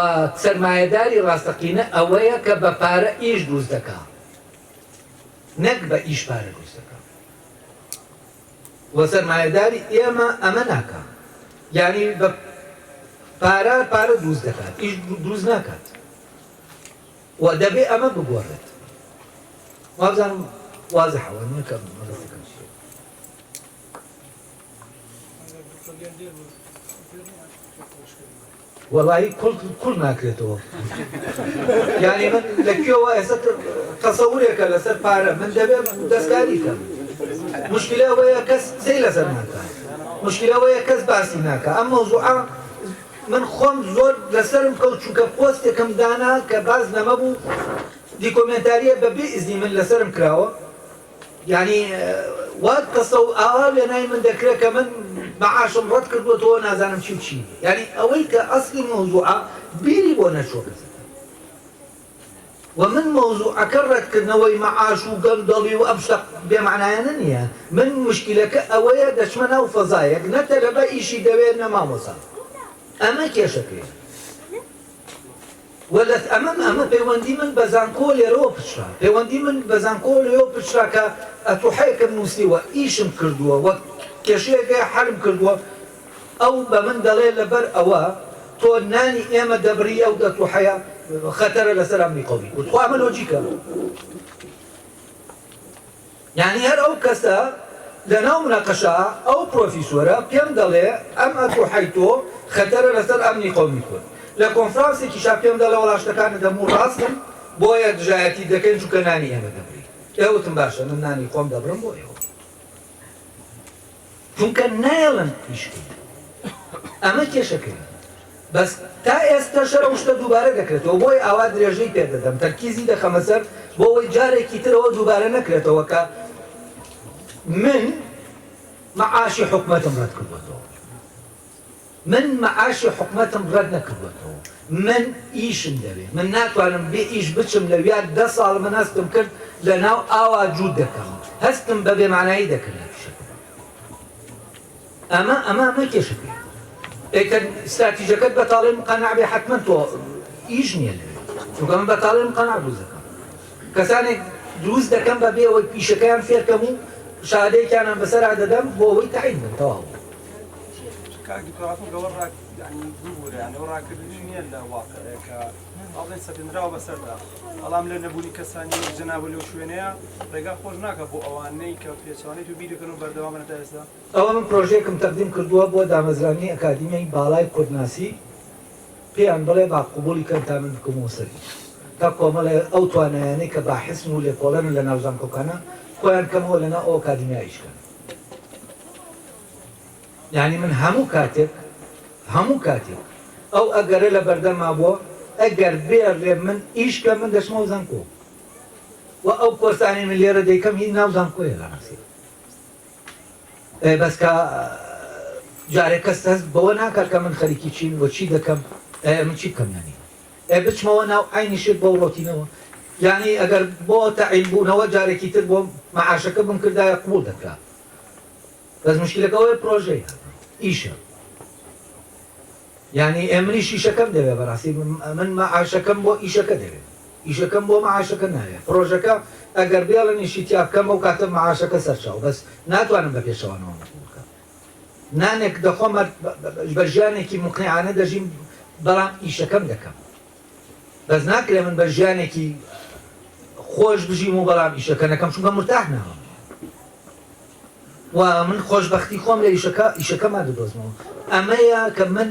سەرمایەداری ڕاستەقینە ئەوەیە کە بە پارە ئیش دروست دەکا نەک بە ئیش پارە دروست دەکا و سەرمایەداری ئێمە ئەمە ناکە یعنی بە پارە دروست دەکات ئیش دروست ناکات و دەبێ ئەمە بگۆڕێت وابزانم واضحەوە نیکەم مەبەستەکەم وەڵایی کوڵ ناکرێتەوە یعنی من لەکوێوە ئێستا تەسەورێکە لەسەر پارە من دەبێت دەستکاری کەم مشکلە ئەوەیە کەس قسەی لەسەر ناکە مشکلە ئەوەیە کەس باسی ناکە ئەم مەوزوعە من خۆم زۆر لەسەرم کەوت چونکە پۆستێکم دانا کە باز نەمە بوو دیکۆمنتاریە بەبێ ئیزنی من لەسرم کراوە یعنی وات قسە و ئاوا وێنای من دەکرێت کە من مەعاشم ڕەت کردووەتەوە نازانم چی و چی یعنی ئەوەی کە ئەسلی مەوزوعە بیری بۆ نەچۆ کەسەکە و من مەوزوعەکە ڕەتکردنەوەی مەعاش و گەندەڵی و ئەم شتە بێمعنایانە نییە من مشکلەکە ئەوەیە دەچمە ناو فەزایەک نە تەلەبە ئیشی دەوێت نە مامۆستا ئەمە کێشەکەیە وەلەت ئەمە پەیوەندی من بە زانکۆ لێرەوە پچرا پەیوەندی من بە زانکۆ لێرەوە پچرا کە ئەتوحەیەکم نووسیوە ئیشم کردووە وەک کێشەیەکە حەلم کردووە ئەو بە من دەڵێ لەبەر ئەوە تۆ نانی ئێمە دەبری ئەو دەتوحەیە خەتەرە لەسەر ئەمنی قەومی وتخوا ئەمە لۆجیکە یعنی هەر ئەو کەسە لەناو مناقەشە ئەو پرۆفیسۆرە پێم دەڵێ ئەم ئەتوحەی تۆ خەتەرە لەسەر ئەمنی قەومی کورد لە کۆنفرانسێکی شا پێم دەڵێ وەڵاشتەکانە دەموو ڕاستم بۆیە دژایەتی دەکەین چونکە نانی ئێمە دەبری ئێوتم باشە من نانی خۆم دەبرم بۆ ئێوە چونکە نایڵم پیشکەین ئەمە کێشەکەی بەس تا ئێستا شەرە شتە دووبارە دەکرێتەوە بۆی ئاوا درێژەی پێ دەدەم تەرکیزی دەخەمە سەر بۆ ئەوەی جارێکی ترەوە دووبارە نەکرێتەوە کە من مەعاشی حکومەتم ڕەت کردوەتەوە من مەعاشی حکومەتم ڕەت نەکردوەتەوە من ئیشم دەوێت من ناتوانم بێ ئیش بچم لە ویاد 10 ساڵ من هەستم کرد لە ناو ئاوا جوود دەکەم هەستم بە بێمانایی دەکرد ئەمە کێشەکەی ئێکە استراتیژەکەت بەتاڵێ قەناع بێ حتمما تۆ ئیش نییە لەوێ چونکە من بەتاڵێم قەناع دروست دەکەم کەسانێک دروست دەکەم بە بێ ئەوەی ئیشەکەیان فێرکەم و شادەیەکیانم بەسەر دەدەم بۆ ئەوەی تعین بن تەواو يعني دوور يعني وراکردنی لە واقعەکە ئاڵێن سەدنراوە بەسەردا بەڵام لە نەبوونی کەسانی جەنابە لەو شوێنەیە ڕێگا خۆش ناکە بۆ ئەوانەی کە پێچوانێت و بیرەکەن و بەردەوامە تا ئێستا ئەوە من پرۆژەیەکم تەقدیم کردووە بۆ دامەزرانی ئەکادیمیای باڵای کۆدناسی پێیان بڵێ با قوبولی کەن تا من بکەمەوە سەری تا کۆمەڵێ ئەو توانایانەی کە باحسن و لێکۆڵەن لە ناو زانکۆکانە خۆیان کەمەوە لەنا ئەو ئەکادیمیای ئیشکەن یعنی من هەموو کاتێک ئەو ئەگەرە لە بەردەما بووە ئەگەر بێ من ئیشکە من دەچمەوە زانکۆ و ئەو کۆرسانی من لێرە دەیکەم هیچ ناو زانکۆیە لە ڕاستی بەس کە جارێک کەس هەست بەوە ناکات کە من خەریکی چین بۆ چی دەکەم من چی بکەم یانی بچمەوە ناو عینی شت بۆ ڕۆتینەوە یعنی ئەگەر بۆ تەعین بوونەوە جارێکی تر بۆ مەعاشەکە بم کردایە قبول دەکرا بەس مشکلەکەەوەی پرۆژەیە ئیشە یعنی ئێمریش ئیشەکەم دەوێت بەڕاستی من مەعاشەکەم بۆ ئیشەکە دەوێت ئیشەکەم بۆ مەعاشەکە ناوێت پرۆژەکە ئەگەر بێڵەنیشی تیا بکەم ئەو کاتە مەعاشەکە سەرچاو بەس ناتوانم بە پێشەوانەوە بکەم نانێک دەخۆمە بە ژیانێکی مقنعانە دەژیم بەڵام ئیشەکەم دەکەم بەس ناکرێ من بە ژیانێکی خۆش بژیم و بەڵام ئیشەکە نەکەم چونکە مرتاح ناوم و من خۆشبەختی خۆم لە ئیشەکەما دەدۆزمەوە ئەمەیە کە من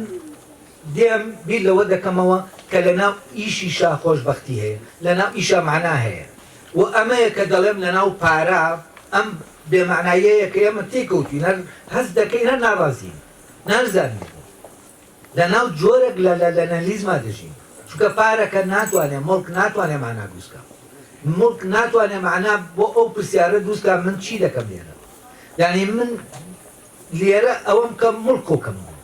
دێم بیر لەوە دەکەمەوە کە لە ناو ئیشیشا خۆشبەختی هەیە لە ناو ئیشا معنا هەیە و ئەمەیە کە دەڵێم لە ناو پارە ئەم بێمعنایەیە کە ئێمە تێکەوتین هەست دەکەین هەر ناڕازین نارزانین لە ناو جۆرێک لە نەلیزما دەژین چونکە پارەکە ناتوانێت مڵک ناتوانێت معنا دروستکە مڵک ناتوانێت معنا بۆ ئەو پرسیارە دروستکە من چی دەکەم لێرە یعنی من لێرە ئەوەم کە مڵک کۆکەمەوە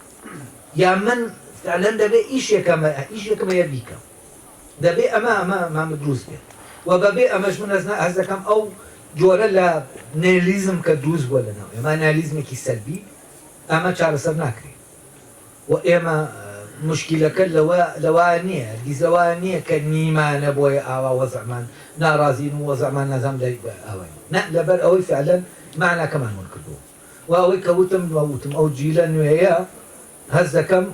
یا من فعلا دەبێ ئیشێکەمە یە بیکەم دەبێ ئەمە دروست بێت و بەبێ ئەمەش من هەز دەکەم ئەو جۆرە لە نێلیزم کە دروست بووە لەناو ئێمە نالیزمێکی سەلبی ئەمە چارەسەر ناکرێت و ئێمە مشکلەکە لەوە نییە دیزەوە نییە کە نیمانە بۆیە ئاوا وەزەمان ناڕازین و وەزەمان نەزام ئەوەی نە لەبەر ئەوەی فعلەن معناکەمان ون کردووە و ئەوەی کەوتم ئەو جیلە نوێیە هەز دەکەم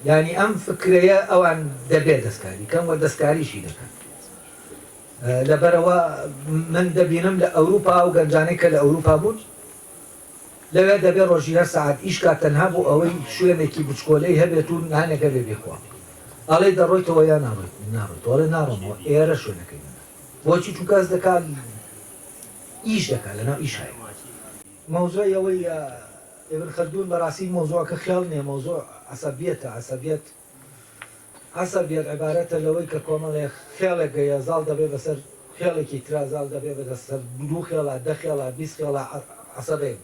ینی ئەم فکرەیە ئەوان دەبێت دەستکاری کەم وە دەستکاریشی دەکەن لەبەرەوە من دەبینم لە ئەوروپا و گەنجانەی کە لە ئەوروپا بوون لەوێ دەبێت ڕۆژی هەر سەعات ئیشکات تەنها بۆ ئەوەی شوێنێکی بچکۆلەی هەبێت و نانێکە بێ بێخوا ئەڵێ دەڕۆیتەوە یا ناڕۆیت تۆڵێ ناڕۆمەوە ئێرە شوێنەکەی بۆچی چونکە کەس دەکات ئیش دەکات لەناو ئیش هەیە مەوزوعی ئەوەی ابن خلدون بەڕاستی مۆزوعەکە خیاڵ نییە مۆزوع عەسەبیەتە عەسەبیەت عیبارەتە لەوەی کە کۆمەڵێ خێڵێک گەیە زاڵ دەبێت بەسەر خێڵێکی ترا زاڵ دەبێت بەدەسەر دوو خێڵە دە خێڵە بیست خێڵە عەسەبەیەک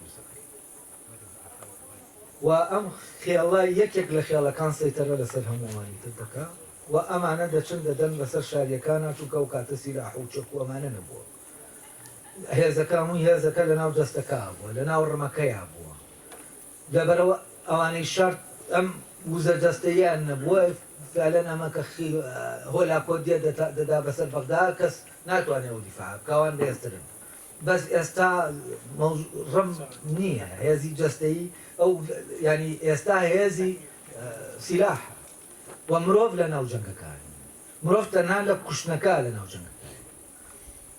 و ئەم خێڵە یەکێک لە خێڵەکان سەیتەرە لەسەر هەمووانی تر دەکا و ئەمانە دەچن دەدەن بەسەر شاریەکانە چونکە و کاتە سیلاح و چەک و ئەمانە نەبووە هێزەکە هەمووی هێزەکە لە ناو دەستەکە بووە لە ناو ڕمەکەیە بووە لەبەرەوە ئەوانەی شارت ئەم وزە دەستەیان نەبووە فعلەن ئەمە کە هۆلاکۆ دێ دەدا بەسەر بەغدا کەس ناتوانێت و دیفاع کاوان بەهێزترن بەس ئێستا ڕم نییە هێزی جەستەیی ئەو ینی ئێستا هێزی سیلاح و مرۆڤ لە ناو جەنگەکان مرۆڤ تەنها لە کوشتنەکە لە ناو جەنگەکان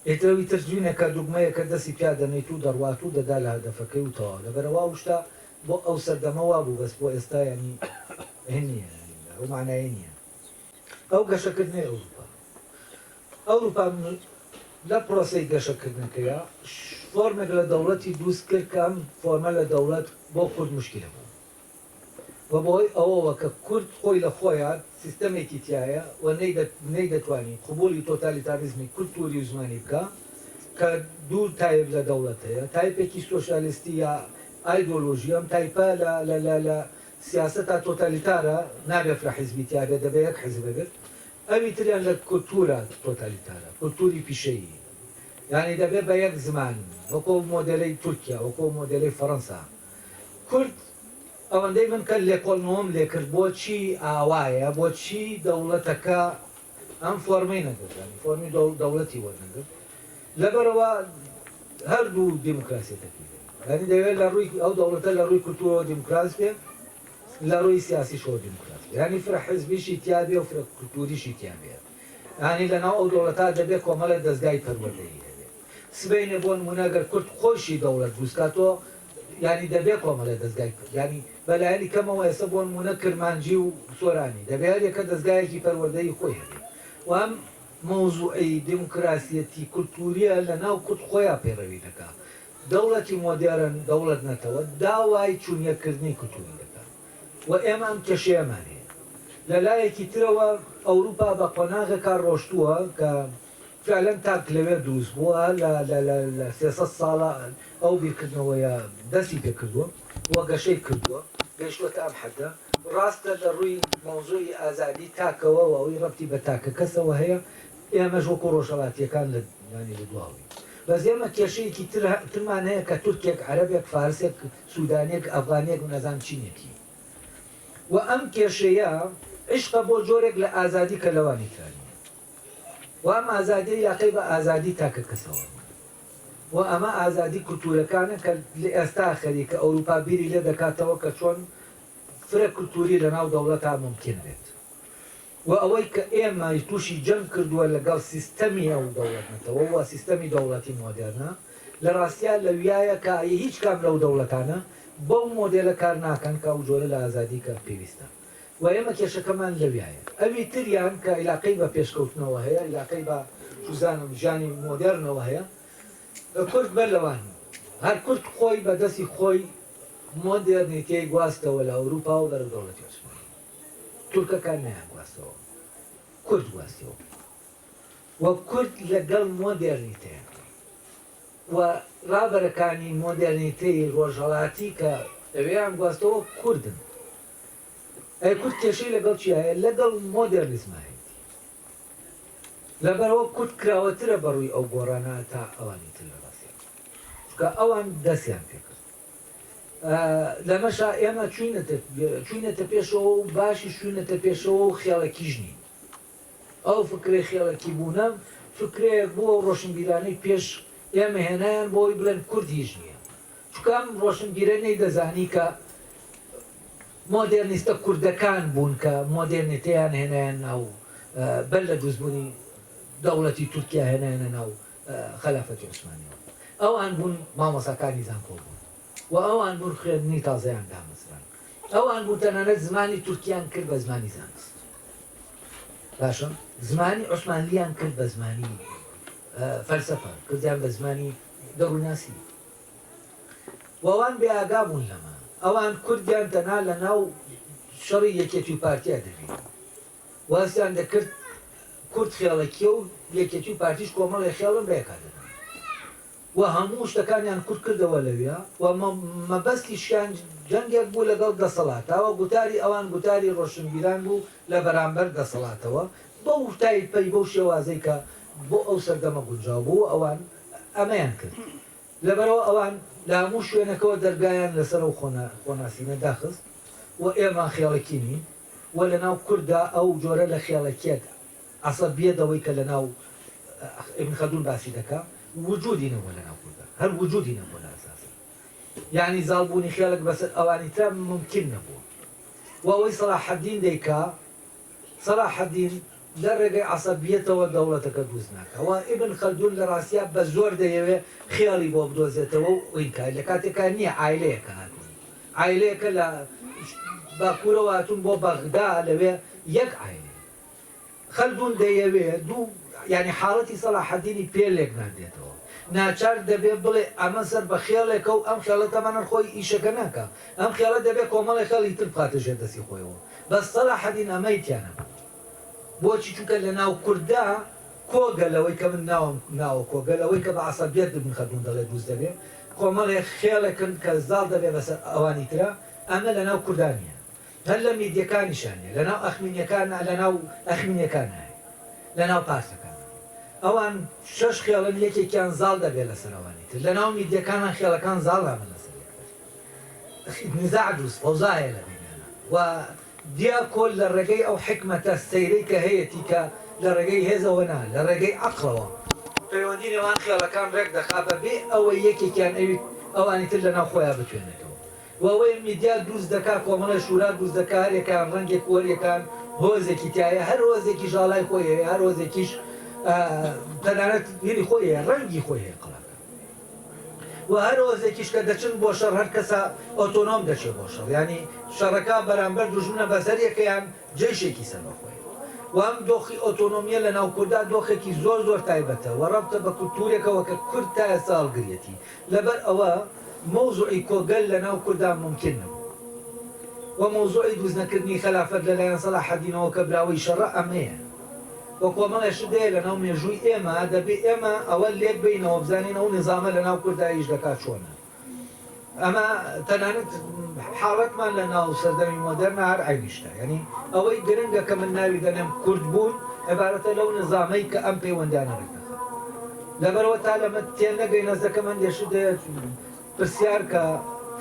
ئێتەوەی ترجوینێکە دوگمەیەکە دەستی پیا دەنیت و دەڕوات و دەدا لە هەدەفەکەی و تەواو لەبەرەوە شتا بۆ ئەو سەردەمەوا بوو بەس بۆ ئێستا ینی هێنیە ئەو معنایە نییە ئەو گەشەکردنی ئەوروپا لە پرۆسەی گەشەکردنەکەیە فۆرمێک لە دەوڵەتی دروست کرد کە ئەم فۆرمە لە دەوڵەت بۆ کورد مشکلە بوو و بۆی ئەوەوە کە کورد خۆی لە خۆیان سیستەمێکی تایە و نەیدەتوانی قبولی تۆتالیتاریزمی کولتوری و زمانی بکە کە دوو تایب لە دەوڵەت هەیە تایپێکی سۆشیالیستی یا ئایدۆلۆژی ئەم تایپە لە سیاسەتا تۆتالیتارە نابێت فرە حیزبی تیاابێ دەبێت یەک حیزب بێت ئەوی تریان لە کولتورە تۆتالیتارە کولتوری پیشەیی یعنی دەبێت بە یەک زمان وەکۆ مۆدلەی تورکیا وەکۆ مۆدلەی فەڕەنسا کورد ئەوەندەی من کە لێکۆڵنەوەم لێ کرد بۆچی ئاوایە بۆچی دەوڵەتەکە ئەم فۆرمەی نەگرتانی فۆرمی دەوڵەتی وەرنەگرت لەبەرەوە هەردوو دیموکراسیەتەکەی ینی دەوێت لە ڕووی ئەو دەوڵەتە لە ڕووی کولتورەوە دیموکراس بێت لە ڕووی سیاسیشەوە دیموکراس ینی فرە حزبیشی تیابێ و فرە کولتوریشی تیابێت ینی لەناو ئەو دەوڵەتا دەبێت کۆمەڵە دەستگای پەروەردەیی هەبێت سبەینێ بۆ نمونەگەر کورد خۆشی دەوڵەت دروستکاتەوە ینی دەبێت کۆمەڵە دەستگای ینی بەلایەنی کەمەوە ئێستا بۆ نمونە کرمانجی و سۆرانی دەبێت یەکە دەستگایەکی پەروەردەیی خۆی هەبێت و ئەم مۆزوعی دیموکراسیەتی کولتوریە لەناو کورد خۆیان پێڕەوی دەکات دەوڵەتی مۆدێرن دەوڵەت نەتەوە داوای چوونیەکردنی کولتوری دەکات و ئێمە ئەم کێشەیەمان هەیە لە لایەکی ترەوە ئەوروپا بە قۆناغێکا ڕۆشتووە کە فعلەن تاک لەوێ دروست بووە لە 300 ساڵە ئەو بیرکردنەوەیە دەستی پێ کردووە وە گەشەی کردووە گەشتوەتە ئەم حەدە ڕاستە لە ڕووی مۆزوعی ئازادی تاکەوە و ئەوەی ڕەبتی بە تاکە کەسەوە هەیە ئێمەش وەکو ڕۆژهەڵاتیەکان لە ینی لە دواوی بەس ئێمە کێشەیەکی ترمان هەیە کە تورکێک عەرەبێک فارسێک سوودانێک ئەفغانێک و نەزان چینێکی و ئەم کێشەیە عشقە بۆ جۆرێک لە ئازادی کە لەوانی کاری و ئەم ئازادی یاقەی بە ئازادی تاکە کەسەوە و ئەمە ئازادی کولتورەکانە کە لە ئێستا خەریکە ئەوروپا بیری لێ دەکاتەوە کە چۆن فرە کولتوری لەناو دەوڵەتا ممکن بێت و ئەوەی کە ئێمە تووشی جەنگ کردووە لەگەڵ سیستەمی ئەو دەوڵەتنەتەوە و سیستەمی دەوڵەتی مۆدێرنە لە ڕاستیان لە ویایە کە هیچ کام لەو دەوڵەتانە بەو مۆدێلە کار ناکەن کە ئەو جۆرە لە ئازادی کە پێویستە و ئێمە کێشەکەمان لەویایە ئەوی تریان کە عیلاقەی بە پێشکەوتنەوە هەیە عیلاقەی بە شوزانم ژانی مۆدێرنەوە هەیە کورد بەر لەوان هەر کورد خۆی بەدەستی خۆی مۆدێرنیتەی گواستەوە لە ئەوروپا و بەرەو دەوڵەتی عوسمانی تورکەکان نیان گواستەوە کورد گواستەوە و کورد لەگەڵ مۆدێرنیتەیە و ڕابەرەکانی مۆدێرنیتەی ڕۆژهەڵاتی کە ئەوێیان گواستەوە کوردن ئەی کورد کێشەی لەگەڵ چی هەیە لەگەڵ مۆدێرنیزمایی لەبەرەوە کورد کراوەترە بەڕووی ئەو گۆڕانە تا ئەوانی تر لە ڕاستیان چونکە ئەوان دەستیان پێ کرد لەمەشا ئێمە چوینەتە پێشەوە و باشی شوینەتە پێشەوە و خێڵێکیش نین ئەو فکرێ خێڵێکی بوونە فکرەیەک بۆ ڕۆشنبیرانەی پێش ئێمە هێنایان بۆی بڵێن کورد هیچ نییە چونکە ئەم ڕۆشنبیرە نەیدەزانی کە مۆدێرنیستە کوردەکان بوون کە مۆدێرنیتەیان هێنایان ناو بەر لە دروستبوونی دەوڵەتی تورکیا هێنایانە ناو خەلافەتی عوسمانیەوە ئەوان بوون مامۆساکانی زانکۆ بوون و ئەوان بوون خوێندنی تازەیان دامەزران ئەوان بوون تەنانەت زمانی تورکیان کرد بە زمانی زانست باشە زمانی عوسمانیان کرد بە زمانی فەلسەفە کردیان بە زمانی دەڕووناسی و ئەوان بێئاگا بوون لەمە ئەوان کوردیان تەنها لە ناو شەڕی یەکێتی و پارتیا دەبین واستیان دەکرد کورد خێڵەکیە و یەکێتی و پارتیش کۆمەڵی خێڵم بەیەکادەن و هەموو شتەکانیان کورد کردەوە لەوێ و مەبەستیشیان جەنگێک بوو لەگەڵ دەسەڵاتەوە گوتاری ئەوان گوتاری ڕۆشنبیران بوو لە بەرامبەر دەسەڵاتەوە بەو تایپەی بەو شێوازەی کە بۆ ئەو سەردەمە گونجاو بوو ئەوان ئەمەیان کرد لەبەرەوە ئەوان لە هەموو شوێنەکەەوە دەرگایان لەسەر و خۆناسینە داخست و ئێمە خێڵێکی نین و لە ناو کووردا ئەو جۆرە لە خێڵەکێت ئەسڵ بێدەوەی کە لە ناو ابن خەلدون باسی دەکات وجودی نەبووە لە ناو کووردا هەر وجودی نەبووە لە ئەساس یعنی زاڵبوونی خێڵک بەسەر ئەوانی تر ممکن نەبووە و ئەوەی سەلاح الدین دەیکا سەلاح الدین لە ڕێگەی عەسەبیەتەوە دەوڵەتەکە دروست ناکەوە ئیبن خەلدون لە ڕاستیە بە زۆر دەیەوێت خێڵی بۆ بدۆزێتەوە و ئینکای لە کاتێکا نییە عایلەیەکە هاتوون عایلەیەکە لە باکوورەوە هاتوون بۆ بەغدا لەوێ یەک عایلێ خەلدون دەیەوێت دوو یعنی حاڵەتی سەلاح الدینی پێ لێک نادێتەوە ناچار دەبێت بڵێ ئەمە سەر بە خێڵێکە و ئەم خێڵە تەمەنە خۆی ئیشەکە ناکە ئەم خێڵە دەبێت کۆمەڵی خەڵی تر بخاتەژێر دەستی خۆیەوە بەس سەلاح الدین ئەمەی تیانە بۆچی چونکە لە ناو کووردا کۆگەلەوەی کە من ناوە کۆگەلەوەی کە بە عەسەبیەت ابن خەلدون دەڵێت دروست دەبێت کۆمەڵێ خێڵێکن کە زاڵ دەبێت بەسەر ئەوانی ترە ئەمە لە ناو کوردانیە هەر لە میدیەکانیشانە لە ناو ئەخمینیەکانە لە ناو ئەخمینیەکانە لە ناو پارسەکان ئەوان شەش خێڵن یەکێکیان زاڵ دەبێت لەسەر ئەوانی تر لە ناو میدیەکانان خێڵەکان زاڵ دەبێت لەسەر نزاع دروست فەوزایە لە بینانە و دیا کۆل لە ڕێگەی ئەو حکمەتە سەیرەی کە هەیەی کە لە ڕێگەی هێزەوە نا لە ڕێگەی عەقڵەوە پەیوەندی نێوان خێڵەکان ڕێک دەخا بەبێ ئەوە یەکێکیان ئەوی ئەوانی تر لەناو خۆیان بتوێنێتەوە وەوەی میدیا دروست دەکا کۆمەڵە شورا دروست دەکا هەرێکان ڕەنگێک وەریەکان هۆزێکی تایە هەر هۆزێکی ژاڵای خۆی هەیە هەر هۆزێکیش تەنانەت هێری خۆی هەیە ڕەنگی خۆی هەیە قەڵەکە و هەر هۆزێکیش کە دەچن بۆ شەڕ هەر کەسە ئۆتۆنۆم دەچێت بۆ شەڕ ینی شەڕەکە بەرامبەر دوژمنە بەسەریەکەیان جێشێکی سەر بەخۆی وام دۆخی ئۆتۆنۆمیە لە ناو کووردا دۆخێکی زۆر زۆر تایبەتە و ڕەبتە بە کولتورێکەوە کە کورد تایە ساڵگرێتی لەبەر ئەوە مەوزوعی کۆگەل لە ناو کووردا ممکن نەبوو و مەوزوعی دروستنەکردنی خلافەت لەلایەن سەلاحەدینەوە کە براوەی شەڕە ئەمەیە و کۆمەڵێش دەیە لە ناو مێژووی ئێمە دەبێ ئێمە ئەوە لێک بینەوە بزانین ئەو نظامە لە ناو کورداییش دەکات چۆنە ئەمە تەنانەت حاڵەتمان لە ناو سەردەمی مۆدەرنە هەر عینیشتە یعنی ئەوەی گرنگە کە من ناوی دەنێم کورد بوون عبارەتە لەو نظامەی کە ئەم پەیوەندانە ڕێکەکە لەبەرەوە تا لەمە تێن نەگەی نەزەکە من دێش دێت پرسیار کە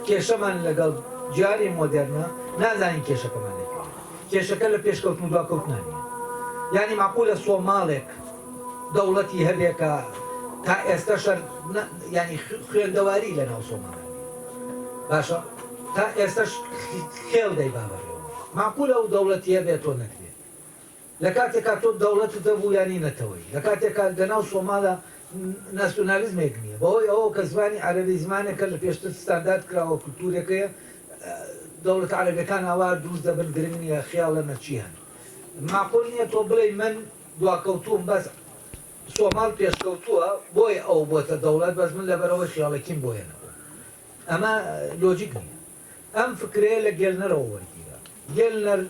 کێشەمان لەگەڵ جیاری مۆدەرنە نازانین کێشەکەمان لێکەوە کێشەکە لە پێشکەوتن و دواکەوتنانیە یعنی معقولە سۆماڵێک دەوڵەتی هەبێکە تا ئێستا شەر ینی خوێندەواری لە ناو سۆماڵ باشە تا ئێستاش خێڵ دەی بابەرەوە معقولە ئەو دەوڵەتی هەبێت تۆ نەکرێت لە کاتێکا تۆ دەوڵەتت دەبوو ینی نەتەوەی لە کاتێکا لەناو سۆماڵە ناسیۆنالیزمێک نییە بەهۆی ئەوە کە زمانی عەرەبی زمانێکە لە پێشتر ستاندارد کراوە کولتورێکەیە دەوڵەت عەرەبیەکان ئاوا دروست دەبن گرنگ نییە خیاڵە نەچی هەن معقول نییە تۆ بڵێ من دواکەوتوم بەس سۆماڵ پێشکەوتووە بۆی ئەو بۆتە دەوڵەت بەس من لەبەرەوەی خیاڵێکیم بۆیەنەوە ئەمە لۆجیک نییە ئەم فکرەیە لە گێلنەرەوە وەرگیرە گێلنەر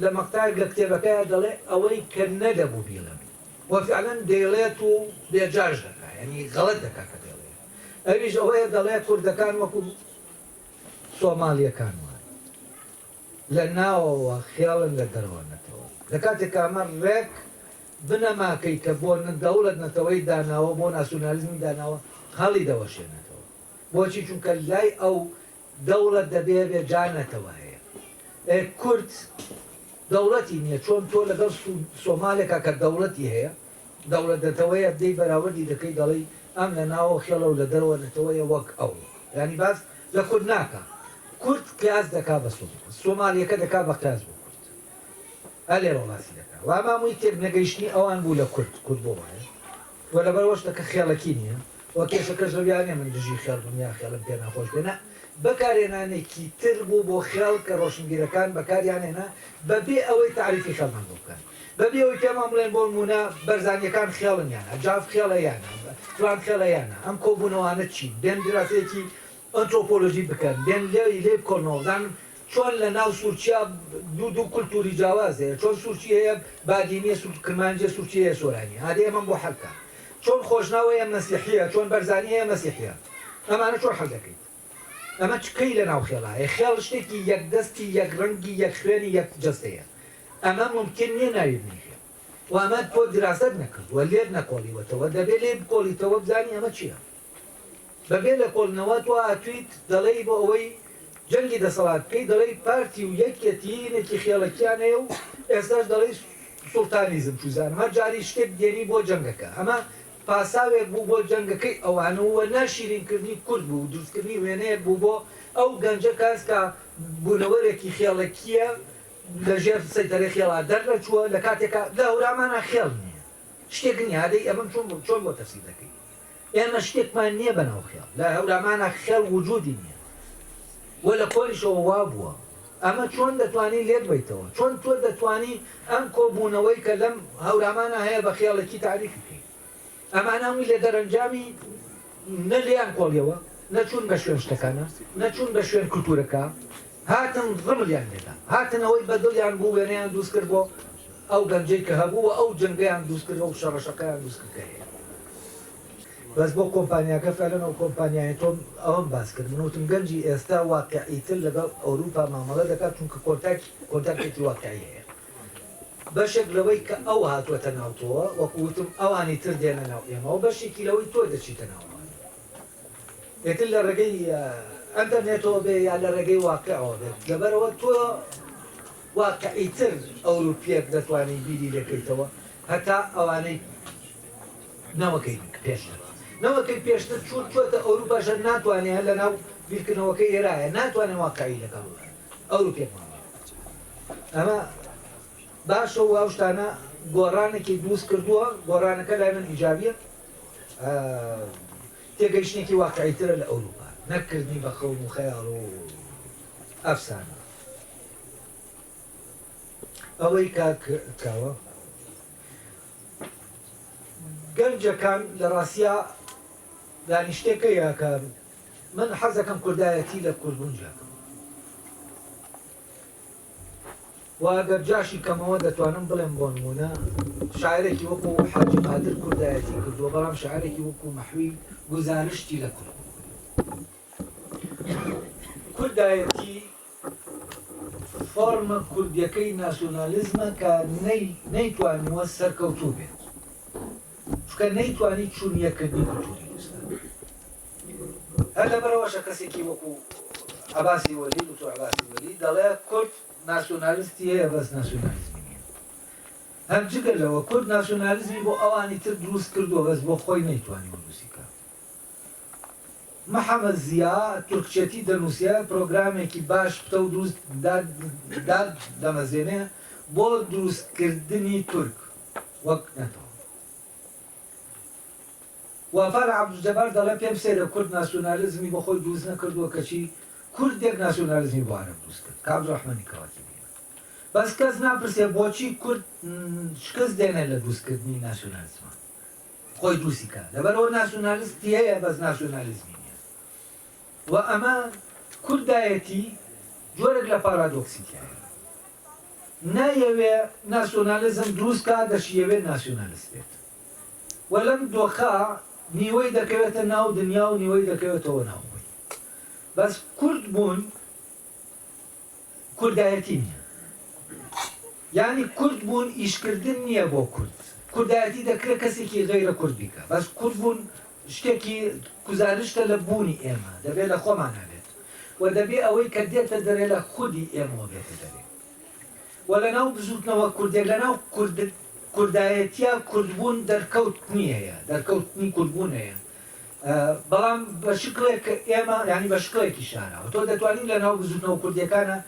لە مەقتایەک لە کتێبەکەیە دەڵێ ئەوەی کە نەدەبوو بیڵێن وەفعلەن دەیڵێت و بێجاش دەکا ینی غەڵەت دەکا کە دەڵێ ئەویش ئەوەیە دەڵێ کوردەکان وەکو سۆماڵیەکان وایە لە ناوەوە خیاڵن لە دەرەوە نەتەوە لە کاتێک ئەمە ڕێک بنەماکەی کە بۆ دەوڵەت نەتەوەی داناوە بۆ ناسیۆنالیزمی داناوە هەڵی دەوەشێنێتەوە بۆچی چونکە لای ئەو دەوڵەت دەبێ بێجانەتەوە هەیە کورد دەوڵەتی نییە چۆن تۆ لەگەڵ سۆمالێکا کە دەوڵەتی هەیە دەوڵەت دەتەوەیە دەی بەراوردی دەکەی دەڵی ئەم لە ناوە خێڵە و لە دەرەوە نەتەوەیە وەک ئەو ینی باس لە کورد ناکە کورد قیاس دەکا بە سۆمالیەکە دەکا بە قیاس بۆ کورد ئەلێرە باسی دەکا و ئەمامووی تێک نەگەیشتنی ئەوان بوو لە کورد بۆ وایە و لەبەرەوەش دەکە خێڵەکی نییە وە کێشەکەش لەویانێ من دژی خێڵ بم یا خێڵم پێ ناخۆش بێنە بەکارهێنانێکی تر بوو بۆ خێڵ کە ڕۆشنبیرەکان بەکاریانێنا بەبێ ئەوەی تعریفی خەڵمان بکەن بەبێ ئەوەی پێمان بڵێن بۆ نمونە بەرزانیەکان خێڵن یانە جاف خێڵە یانە فلان خێڵە یانە ئەم کۆبوونەوانە چی بێن دراسەیەکی ئەنترۆپۆلۆژی بکەن بێن لێ بکۆنەوە زانن چۆن لە ناو سوورچیا دوو کولتوری جیاواز هەیە چۆن سوورچی هەیە بادینیە کرمانجە سوورچی هەیە سۆرانی هادێ ئەمەم بۆ حەلکە چۆن خۆشناوەیە مەسیحیە چۆن بەرزانی هەیە مەسیحیە ئەمانە چۆن حەل دەکەیت ئەمە چکەی لە ناو خێڵایە خێڵ شتێکی یەکدەستی یەک ڕەنگی یەک خوێنی یەک جەستەیە ئەمە ممکن نییە ناوی بنیخێ و ئەمە تۆ دراست نەکرد وە لێر نەکۆڵیوەتەوە دەبێت لێ بکۆڵیتەوە بزانی ئەمە چییە بەبێ لە کۆڵنەوە تۆ ئاتویت دەڵێی بۆ ئەوەی جەنگی دەسەڵات بکەی دەڵێی پارتی و یەکێتینێکی خێڵەکیان هەیە و ئێستاش دەڵێی سوڵتانیزم چوزانم هەر جاری شتێک دێنی بۆ جەنگەکە ئەمە پاساوێک بوو بۆ جەنگەکەی ئەوانەوە ناشیرینکردنی کورد بوو دروستکردنی وێنەیەک بوو بۆ ئەو گەنجە کاسکە بوونەوەرێکی خێڵەکیە لەژێر سەیتەرەی خێڵا دەرنەچووە لە کاتێکا لە هەورامانە خێڵ نییە شتێک نییە هەدەی ئەمەم چۆن بۆ تەفسیر دەکەی ئێمە شتێکمان نییە بەناو خێڵ لە هەورامانە خێڵ وجودی نییە وە لە کۆریشەوە وا بووە ئەمە چۆن دەتوانی لێک بیتەوە چۆن تۆ دەتوانی ئەم کۆبوونەوەی کە لەم هەورامانە هەیە بە خێڵێکی تعریفی بکەیت ئەمانەوی لە دەرەنجامی نە لێیان کۆڵیەوە نەچوون بە شوێن شتەکانە نەچوون بە شوێن کولتورەکە هاتن ڕملیان لێدا هاتنەوەی بەدڵیان بوو وێنەیان دروست کرد بۆ ئەو گەنجەی کە هەبووە ئەو جنگیان دروست کرد و شەڕەشەکەیان دروست کردە هەیە بەس بۆ کۆمپانیاکە فعلەن ئەو کۆمپانیای تۆم ئەوەم باس کرد منوتم گەنجی ئێستا واقعیتر لەگەڵ ئەوروپا مامەڵە دەکات چونکە کۆنتاکێکی واقعی هەیە بەشێک لەوەی کە ئەو هاتووەتە ناوتەوە وەکوتم ئەوانی تر دێنە ناو ئێمەوە بەشێکی لەوەی تۆ دەچیتە ناوەوە ئێتر لە ڕێگەی ئەنتەرنێتەوە بێ یا لە ڕێگەی واقعەوە بێت لەبەرەوە تۆ واقعیتر ئەوروپیەک دەتوانێت بیری لەکەیتەوە هەتا ئەوانەی نەوەکەی پێشتر نەوەکەی پێشتر چون چۆتە ئەوروپاشە ناتوانێت لە ناو بیرکردنەوەکەی ئێرایە ناتوانێت واقعی لەگەڵ ئەوروپیەک ئەمە باشە و ئەو شتانە گۆڕانێکی دروست کردووە گۆڕانەکە لای من ئیجابیە تێگەیشتێکی واقعیترە لە ئەوروپا نەکردنی بە خەون و خەیاڵ و ئەفسانە ئەوەی کاوە گەنجەکان لە ڕاستیا دانیشتێکەیە کە من حەزەکەم کوردایەتی لە کوردبوونجەکەم واگەر جاشی کەمەوە دەتوانم بڵێم بۆ نمونە شاعرێکی وەکو حاجی قادر کوردایەتی کردووە بەڵام شاعرێکی وەکو مەحوی گزارشتی لە کورد کوردایەتی فۆرمە کوردیەکەی ناسیۆنالیزمە کە نەیتوانیوە سەرکەوتوو بێت چکە نەیتوانی چوونیەکردنی کولتوری کوردستان هەر لەبەرەوەشە کەسێکی وەکو عەباسی وەلی دکتۆر عەباسی وەلی دەڵێ کورد ناسیۆنالیستی هەیە بەس ناسیۆنالیزمی نییە هەر جگەر لەوە کورد ناسیۆنالیزمی بۆ ئەوانی تر دروست کردووە بەس بۆ خۆی نەیتوانی دروستی کات محەممەد زیا تورکچێتی دەنووسە پرۆگرامێکی باش پتە و دروست داد دەمەزێنێ بۆ دروستکردنی تورک وەک نەتەوە وافار عەبدولجەبار دەڵێ پێم سێرە کورد ناسیۆنالیزمی بۆ خۆی دروست نەکردووە کەچی کوردێک ناسیۆنالیزمی بۆ عەرەب دروست کرد کە عەبدوڕەحمانی کەواتی بەس کەس ناپرسێ بۆچی کورد شکست دێنێ لە دروستکردنی ناسیۆنالیزمە خۆی دروستی کات لەبەرەوە ناسیۆنالیستی هەیە بەس ناسیۆنالیزمی نییە و ئەمە کوردایەتی جۆرێک لە پارادۆکسی تایە نایەوێ ناسیۆنالیزم دروست کات دەشیەوێت ناسیۆنالیست بێت و لەم دۆخە نیوەی دەکەوێتە ناو دنیا و نیوەی دەکەوێتەوە ناوەوەی بەس کورد بوون کوردایەتی نییە یعنی کورد بوون ئیشکردن نییە بۆ کورد کوردایەتی دەکرێت کەسێکی غەیرە کورد بیکە بەس کورد بوون شتێکی گزارشتە لە بوونی ئێمە دەبێت لە خۆمان هەبێت و دەبێت ئەوەی کە دێتە دەرێ لە خودی ئێمەوە بێتە دەرێت و لەناو بزوتنەوە کوردێک لەناو کوردایەتیا کوردبوون دەرکەوت نییە دەرکەوتنی کوردبوون هەیە بەڵام بە شکلێک ئێمە ینی بە شکلێکی شانەوە تۆ دەتوانین لە ناو بزوتنەوە کوردیەکانە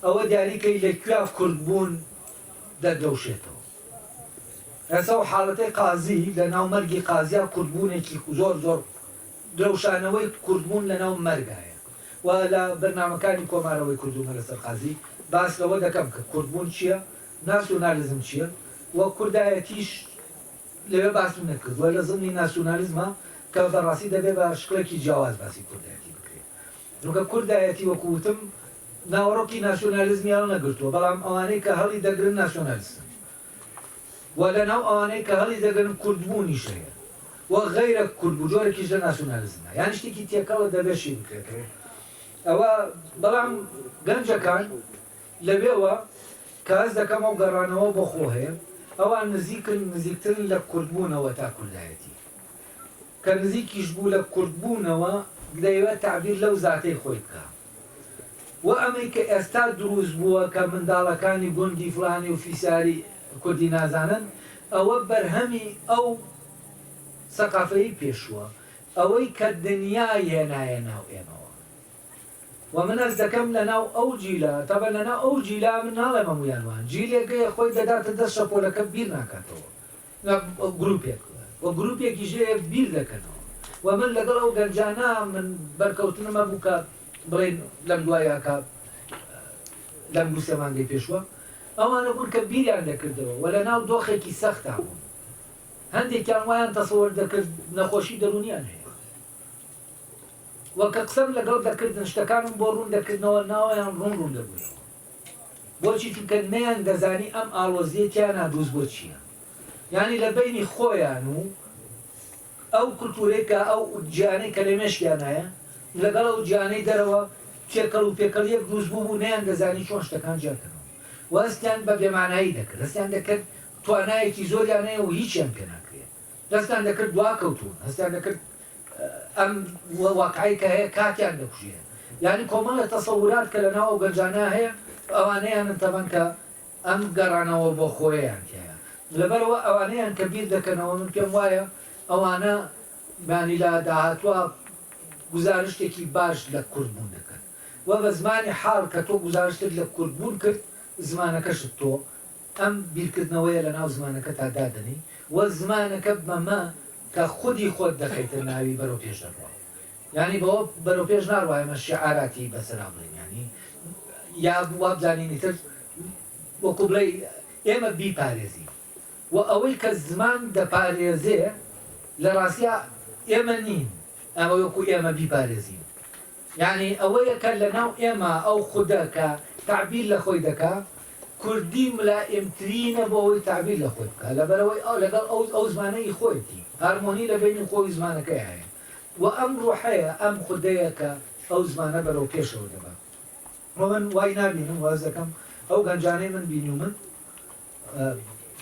ئەوە دیاریکەی لەکوێ کوردبوون دەردەوشێتەوە ئێستا و حاڵەتەی قازی لە ناو مەرگی قازیا کوردبوونێکی زۆر زۆر درەوشانەوەی کوردبوون لە ناو مەرگایە و لە بەرنامەکانی کۆمارەوەی کوردبوون لەسەر قازی باس لەوە دەکەم کە کوردبوون چییە ناسیۆنالیزم چییە و کوردایەتیش لەوێ باسم نەکرد وە لە زمانی ناسیۆنالیزمە کە بەڕاستی دەبێت بە شکلێکی جیاواز باسی کوردایەتی بکرێت چونکە کوردایەتی وەکوتم ناوەڕۆکی ناسیۆنالیزمیان نەگرتووە بەڵام ئەوانەی کە هەڵی دەگرن ناسیۆنالیستن و لەناو ئەوانەی کە هەڵی دەگرن کوردبوونیش هەیە و غەیرە کوردبوو جۆرێکیش لە ناسیۆنالیزمە یان شتێکی تێکەڵە دەبێت شی بکرێتەوە ئەوە بەڵام گەنجەکان لەوێوە کە هەست دەکەم ئەو گەڕانەوە بۆ خۆ هەیە ئەوان نزیکترن لە کوردبوونەوە تا کوردایەتی کە نزیکیش بوو لە کوردبوونەوە دەیەوێت تعبیر لەو زاتەی خۆی بکە و ئەمەی کە ئێستا دروست بووە کە منداڵەکانی گوندی فڵانی و فیساری کوردی نازانن ئەوە بەرهەمی ئەو سەقافەی پێشووە ئەوەی کە دنیا هێنایە ناو ئێمەوە و من ئەس دەکەم لە ناو ئەو جیلە تەبە لە ناو ئەو جیلا من ناڵێم هەموویانوان جیلێکەیە خۆی دەداتە دەست شەپۆلەکە بیر ناکاتەوە گروپێک و گروپێکی ژێ بیر دەکەنەوە و من لەگەڵ ئەو گەنجانە من بەرکەوتنمە بوو کە بڵێن لەم دوایە کە لەم دوو سێمانگەی پێشووە ئەوانە بوون کە بیریان دەکردەوە و لە ناو دۆخێکی سەختا بوون هەندێکیان وایان تەسەوەر دەکرد نەخۆشی دەرونیان هەیە وەکە قسەم لەگەڵ دەکردن شتەکانم بۆ ڕوون دەکردنەوە ناوەیان ڕوون دەبووەوە بۆچی چونکە نەیان دەزانی ئەم ئاڵۆزیەتیان نادروست بۆ چییە یعنی لە بینی خۆیان و ئەو کولتورێکە ئەو گیانەی کە لە مێشکیان هەیە لەگەڵ ئەو گیانەی دەرەوە تێکەڵ و پێکەڵیەک دروست بوو نەیان دەزانی چۆن شتەکان جیاکەنەوە و هەستیان بە بێمانایی دەکرد هەستیان دەکرد توانایەکی زۆریان هەیە و هیچیان پێ ناکرێت دەستیان دەکرد دواکەوتون هەستیان دەکرد ئەم واقعی کە هەیە کاتیان دەکوژێت یعنی کۆمەڵە تەسەورات کە لە ناو ئەو گەنجانە هەیە ئەوانەیانن تەبەن کە ئەم گەڕانەوە بۆ خۆیان تایە لەبەرەوە ئەوانەیان کە بیر دەکەنەوە من پێم وایە ئەوانە بانی لە داهاتوە گزارشتێکی باش لە کوردبوون دەکەن و بە زمانی حاڵ کە تۆ گزارشتت لە کوردبوون کرد زمانەکەشت تۆ ئەم بیرکردنەوەیە لە ناو زمانەکە تا دادنی و زمانەکە بەمە کە خودی خۆت دەکەیتە ناوی بەرەو پێش دەڕوا یعنی بەوە بەرەو پێش ناڕوایمە شعاراتی بەسەرا بڵێن ینی یا وا بزانینی تر وەکو بڵێ ئێمە بیپارێزی و ئەوەی کە زمان دەپارێزێ لە ڕاستیا ئێمە نین ئەمە وەکو ئێمە بیپارێزین یعنی ئەوەیە کە لە ناو ئێمە ئەو خودە کە تعبیر لە خۆی دەکا کوردی ملائمترینە بۆ ئەوەی تعبیر لە خۆی بکە لەبەرەوەی لەگەڵ ئەو زمانەی خۆیتی هارمۆنی لە بینی خۆی زمانەکەی هەیە و ئەم ڕوحەیە ئەم خودەیە کە ئەو زمانە بەرەو پێشەوە دەبا من وای نبینم واز دەکەم ئەو گەنجانەی من بینی و من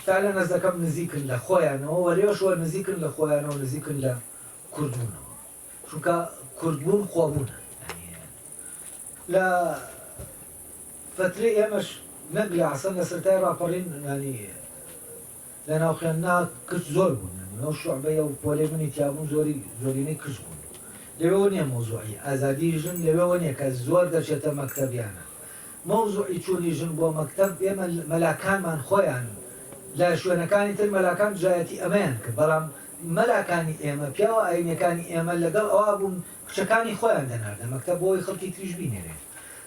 تا لە نەز دەکەم نزیکن لە خۆیانەوە وەرێشوە نزیکن لە خۆیانەوە نزیکن لە کوردبوونەوە چونکە کوردبوون خۆبوونە لە فترەی ئێمەش نەک لە عەسەر لە سەرەتای ڕاپەڕین ینی لە ناو خوێندنا کرد زۆر بوون ئەو شوعبەیە و پۆلەی منی تیابوون زۆرینەی کرد بوون لەوێەوە نییە مۆزوعی ئازادی ژن لەوێەوە نییە کە زۆر دەچێتە مەکتەبیانە مۆزوعی چوونی ژن بۆ مەکتەب ئێمە مەلاکانمان خۆیان لە شوێنەکانی تر مەلاکان جایەتی ئەمەیان کرد بەڵام مەلاکانی ئێمە پیاوە ئاینەکانی ئێمە لەگەڵ ئەوە بوون کچەکانی خۆیان دەناردە مەکتەب بۆی خەڵکی تریش بینێرێت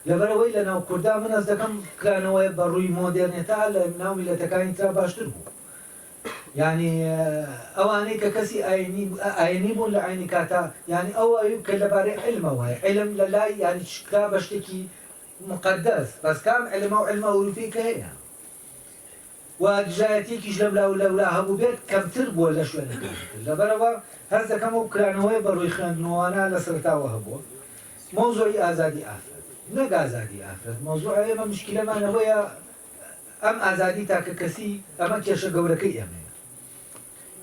لەبەرەوەی لە ناو کووردا من ئەس دەکەم کلانەوەی بە ڕووی مۆدێرنێتا لە ناو میلەتەکانی ترا باشتر بوو یعنی ئەوانەی کە کەسی ئاینی بوون لە عینی کاتا یعنی ئەوە کە لەبارەی علمە وایە علم لە لای یعنی شکا بە شتێکی مقدس بەس کام علمە و علمە ئەوروپی کە هەیە و دژایەتێکیش لەم لەولا هەبوو بێت کەمتر بووە لە شوێنەکان لەبەرەوە هەز دەکەم و کرانەوەی بە ڕووی خوێندنەوەانە لە سەرتاوە هەبووە مۆزۆی ئازادی ئافرەت نەک ئازادی ئافرەت مۆزوع ئێمە مشکلەمانەوەیە ئەم ئازادی تاکە کەسی ئەمە کێشە گەورەکەی ئێمەیە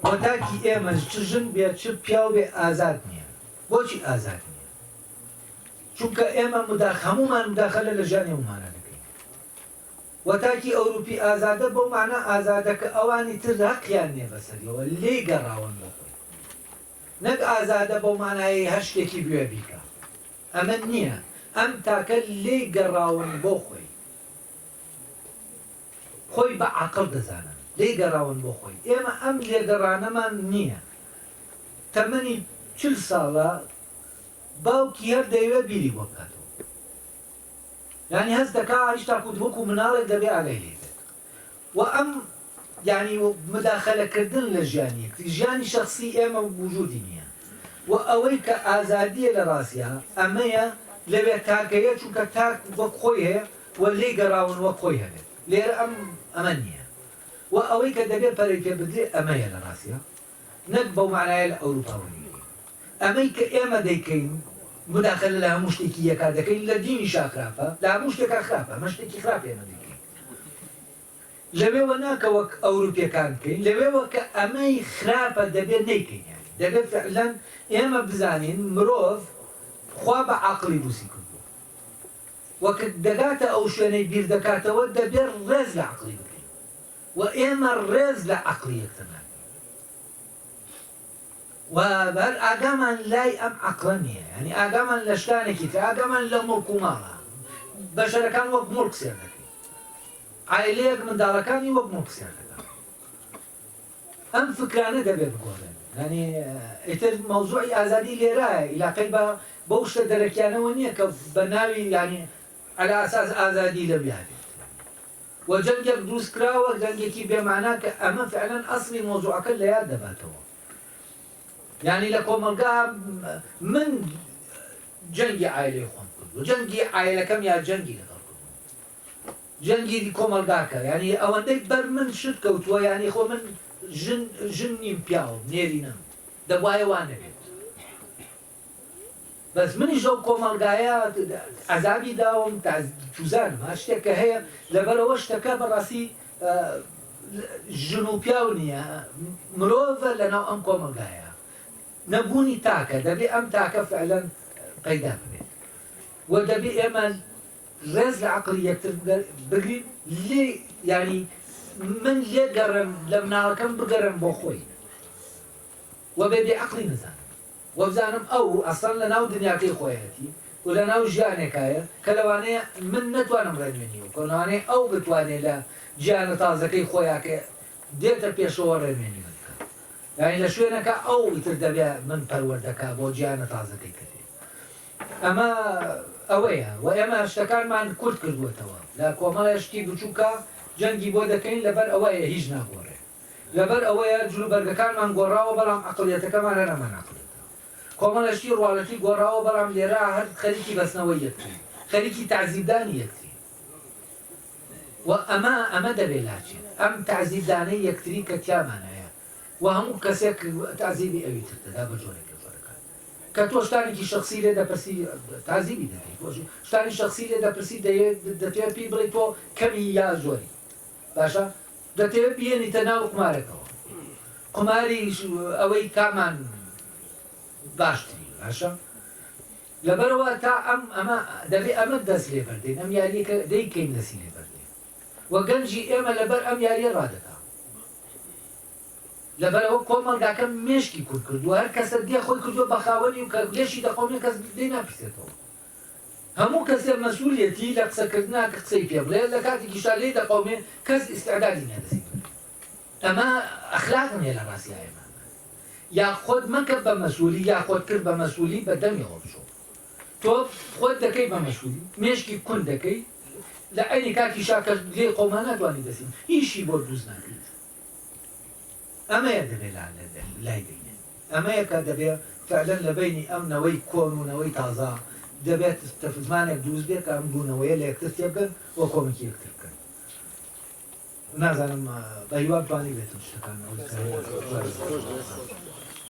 وەتاکی ئێمە چ ژن بێت چ پیاو بێ ئازاد نییە بۆچی ئازاد نییە چونکە ئێمە هەمومان مداخەلە لە ژیانی هەمومانە دەکەین وەتاکی ئەوروپی ئازادە بۆ معنە ئازادەکە ئەوانی تر حەقیان نییە بەسەریەوە لێی گەڕاون بۆ خۆی نەک ئازادە بۆ مانایی هەر شتێکی بوێ بیکە ئەمە نییە ئەم تاکە لێی گەڕاون بۆ خۆی بە عەقڵ دەزانن لێی گەڕاون بۆ خۆی ئێمە ئەم لێگەڕانەمان نییە تەمەنی 40 ساڵە باوکی هەر دەیوێت بیری بۆ بکاتەوە یعنی هەست دەکا هیچ تاکو وەکو مناڵێک دەبێ ئاگای لێ بێت و ئەم یعنی مداخەلەکردن لە ژیانی شەخسی ئێمە وجودی نییە و ئەوەی کە ئازادیە لە ڕاستیە ئەمەیە لەوێ تاکەیە چونکە تاک وەک خۆی هەیە و لێی گەڕاون وەک خۆی هەبێت لێرە ئەمە نییە و ئەوەی کە دەبێت پەرەی پێ بدرێ ئەمەیە لە ڕاستیە نەک بەو معنایە لە ئەوروپاوەنی ئەمەی کە ئێمە دەیکەین مداخەلە لە هەموو شتێکی یەکا دەکەین لە دینیشا خراپە لە هەموو شتێکا خراپە ئەمە شتێکی خراپ ئێمە دەکەین لەوێوە ناکە وەک ئەوروپیەکان بکەین لەوێوە کە ئەمەی خراپە دەبێت نەیکەین دەبێت فعلەن ئێمە بزانین مرۆڤ خوا بە عەقڵی دروستی کردووە وەک دەگاتە ئەو شوێنەی بیر دەکاتەوە دەبێت ڕێز لە عەقڵی بکەین و ئێمە ڕێز لە عەقڵی یەکتەمان و بەر ئاگامان لای ئەم عەقڵە نییە ینی ئاگامان لە شتانێکی تر ئاگامان لە موڵک و ماڵە بەشەرەکان وەک موڵک سێر دەکەین عایلەیەک منداڵەکانی وەک موڵک سێر دەکەن ئەم فکرانە دەبێت بگۆڕێن ینی ئیتر مەوزوعی ئازادی لێرایە عیلاقەی بەو شتە دەرەکیانەوە نییە کە بە ناوی ینی عەلا ئەساس ئازادی لە بیابێت و جەنگێک دروست کراوە جەنگێکی بێمانا کە ئەمە فعلەن ئەسڵی مۆزوعەکە لە یاد دەباتەوە یعنی لە کۆمەلگا من جەنگی عایلەی خۆم کردووە جەنگی عایلەکەم یا جەنگی لەگەڵ کردووە جەنگی کۆمەلگاکە ینی ئەوەندەی بەر من شت کەوتووە ینی خۆ من ژن نیم پیاوم نێری نەم دەبوایە وانە بێت بەس منیش ئەو کۆمەلگایە عەزابی داوم جوزانم هەر شتێککە هەیە لەبەرەوە شتەکە بەڕاستی ژن و پیاو نییە مرۆڤە لەناو ئەم کۆمەلگایە نەبوونی تاکە دەبێ ئەم تاکە فعلەن پەیدا بێت و دەبێ ئێمە ڕێز لە عقلی یەکتر بگرین لێ ینی من لێ گەڕم لە مناڵەکەم بگەڕم بۆ خۆی وە بێ عقلی نزانم وە بزانم ئەو ئەسڵ لە ناو دنیاکەی خۆیەتی و لە ناو ژیانێکایە کە لەوانەیە من نەتوانم ڕێنوێنیوە کۆنوانەیە ئەو بتوانێت لە گیانە تازەکەی خۆیاکە دێتە پێشەوە ڕێنوێنی یعنی لە شوێنەکە ئەو ئیتر دەبێت من پەروەردەکە بۆ گیانە تازەکەی کردێ ئەمە ئەوەیە و ئێمە شتەکانمان کورت کردوێتەوە لە کۆمەڵە شتی بچووکە جەنگی بۆ دەکەین لەبەر ئەوەیە هیچ ناگۆڕێ لەبەر ئەوەیە جلوبەرگەکانمان گۆڕاوە بەڵام عقلیەتەکەمان هەرەمە ناقلێتەوە کۆمەڵە شتی ڕواڵەتی گۆڕاوە بەڵام لێرە هەر خەریکی بەستنەوەی یەکترین خەریکی تعزیبدانی یەکترین و ئەمە دەبێت لاچێت ئەم تعزیبدانەی یەکتری کە تیامانایە و هەموو کەسێک تعزیبی ئەوی تر دەدا بە جۆرێکی زۆرەکان کە تۆ شتانێکی شخصی لێ دەپرسی تعزیبی دەکەیت شتانی شخصی لێ دەپرسی دەتوێت پێی بڵێ تۆ کەمی یا زۆری باشە دەتەوێت بێنیتە ناو قمارێکەوە قماری ئەوەی کامان باشتری باشە لەبەرەوە تا ئەمە دەبێت ئەمە دەست لێ بەردێن ئەم یاریەکە دەیکەین دەسی لێ بەردێن وە گەنجی ئێمە لەبەر ئەم یاریە ڕادەکە لەبەرەوە کۆمەڵگاکە مێشکی کورد کردو هەر کەسە دێ خۆی کردووە بە خاوەنی و کە لێشی دەخۆمێ کەس دێ ناپیسێتەوە هەموو کەسێ مەسئولیەتی لە قسەکردنا کە قسەی پێ بڵێ لە کاتێکیشا لێ دەقەومێ کەس ئیستعدادی نەدەسی ئەمە ئەخلاقم هەیە لە ڕاستی ئێمە یا خۆت مەکە بە مەسئولی یا خۆت کرد بە مەسئولی بە دەمیەوە بشۆ تۆ خۆت دەکەی بە مەسئولی مێشکی کون دەکەی لە عینی کاتیشا کە لێ قەوما ناتوانانی دەسین هیچی بۆ دروست ناکرێت ئەمەیە دەبێت لای بینێن ئەمەیە کە دەبێت فعلەن لە بینی ئەم نەوەی کۆن و نەوەی تازا دەبێت تەفزمانێک دروست بێت کە ئەم بوونەوەیە لە یەکتر تێ بکەن وە کۆمەکی یەکتر بکەن نازانم بە هیوان توانی بێتم شتەکان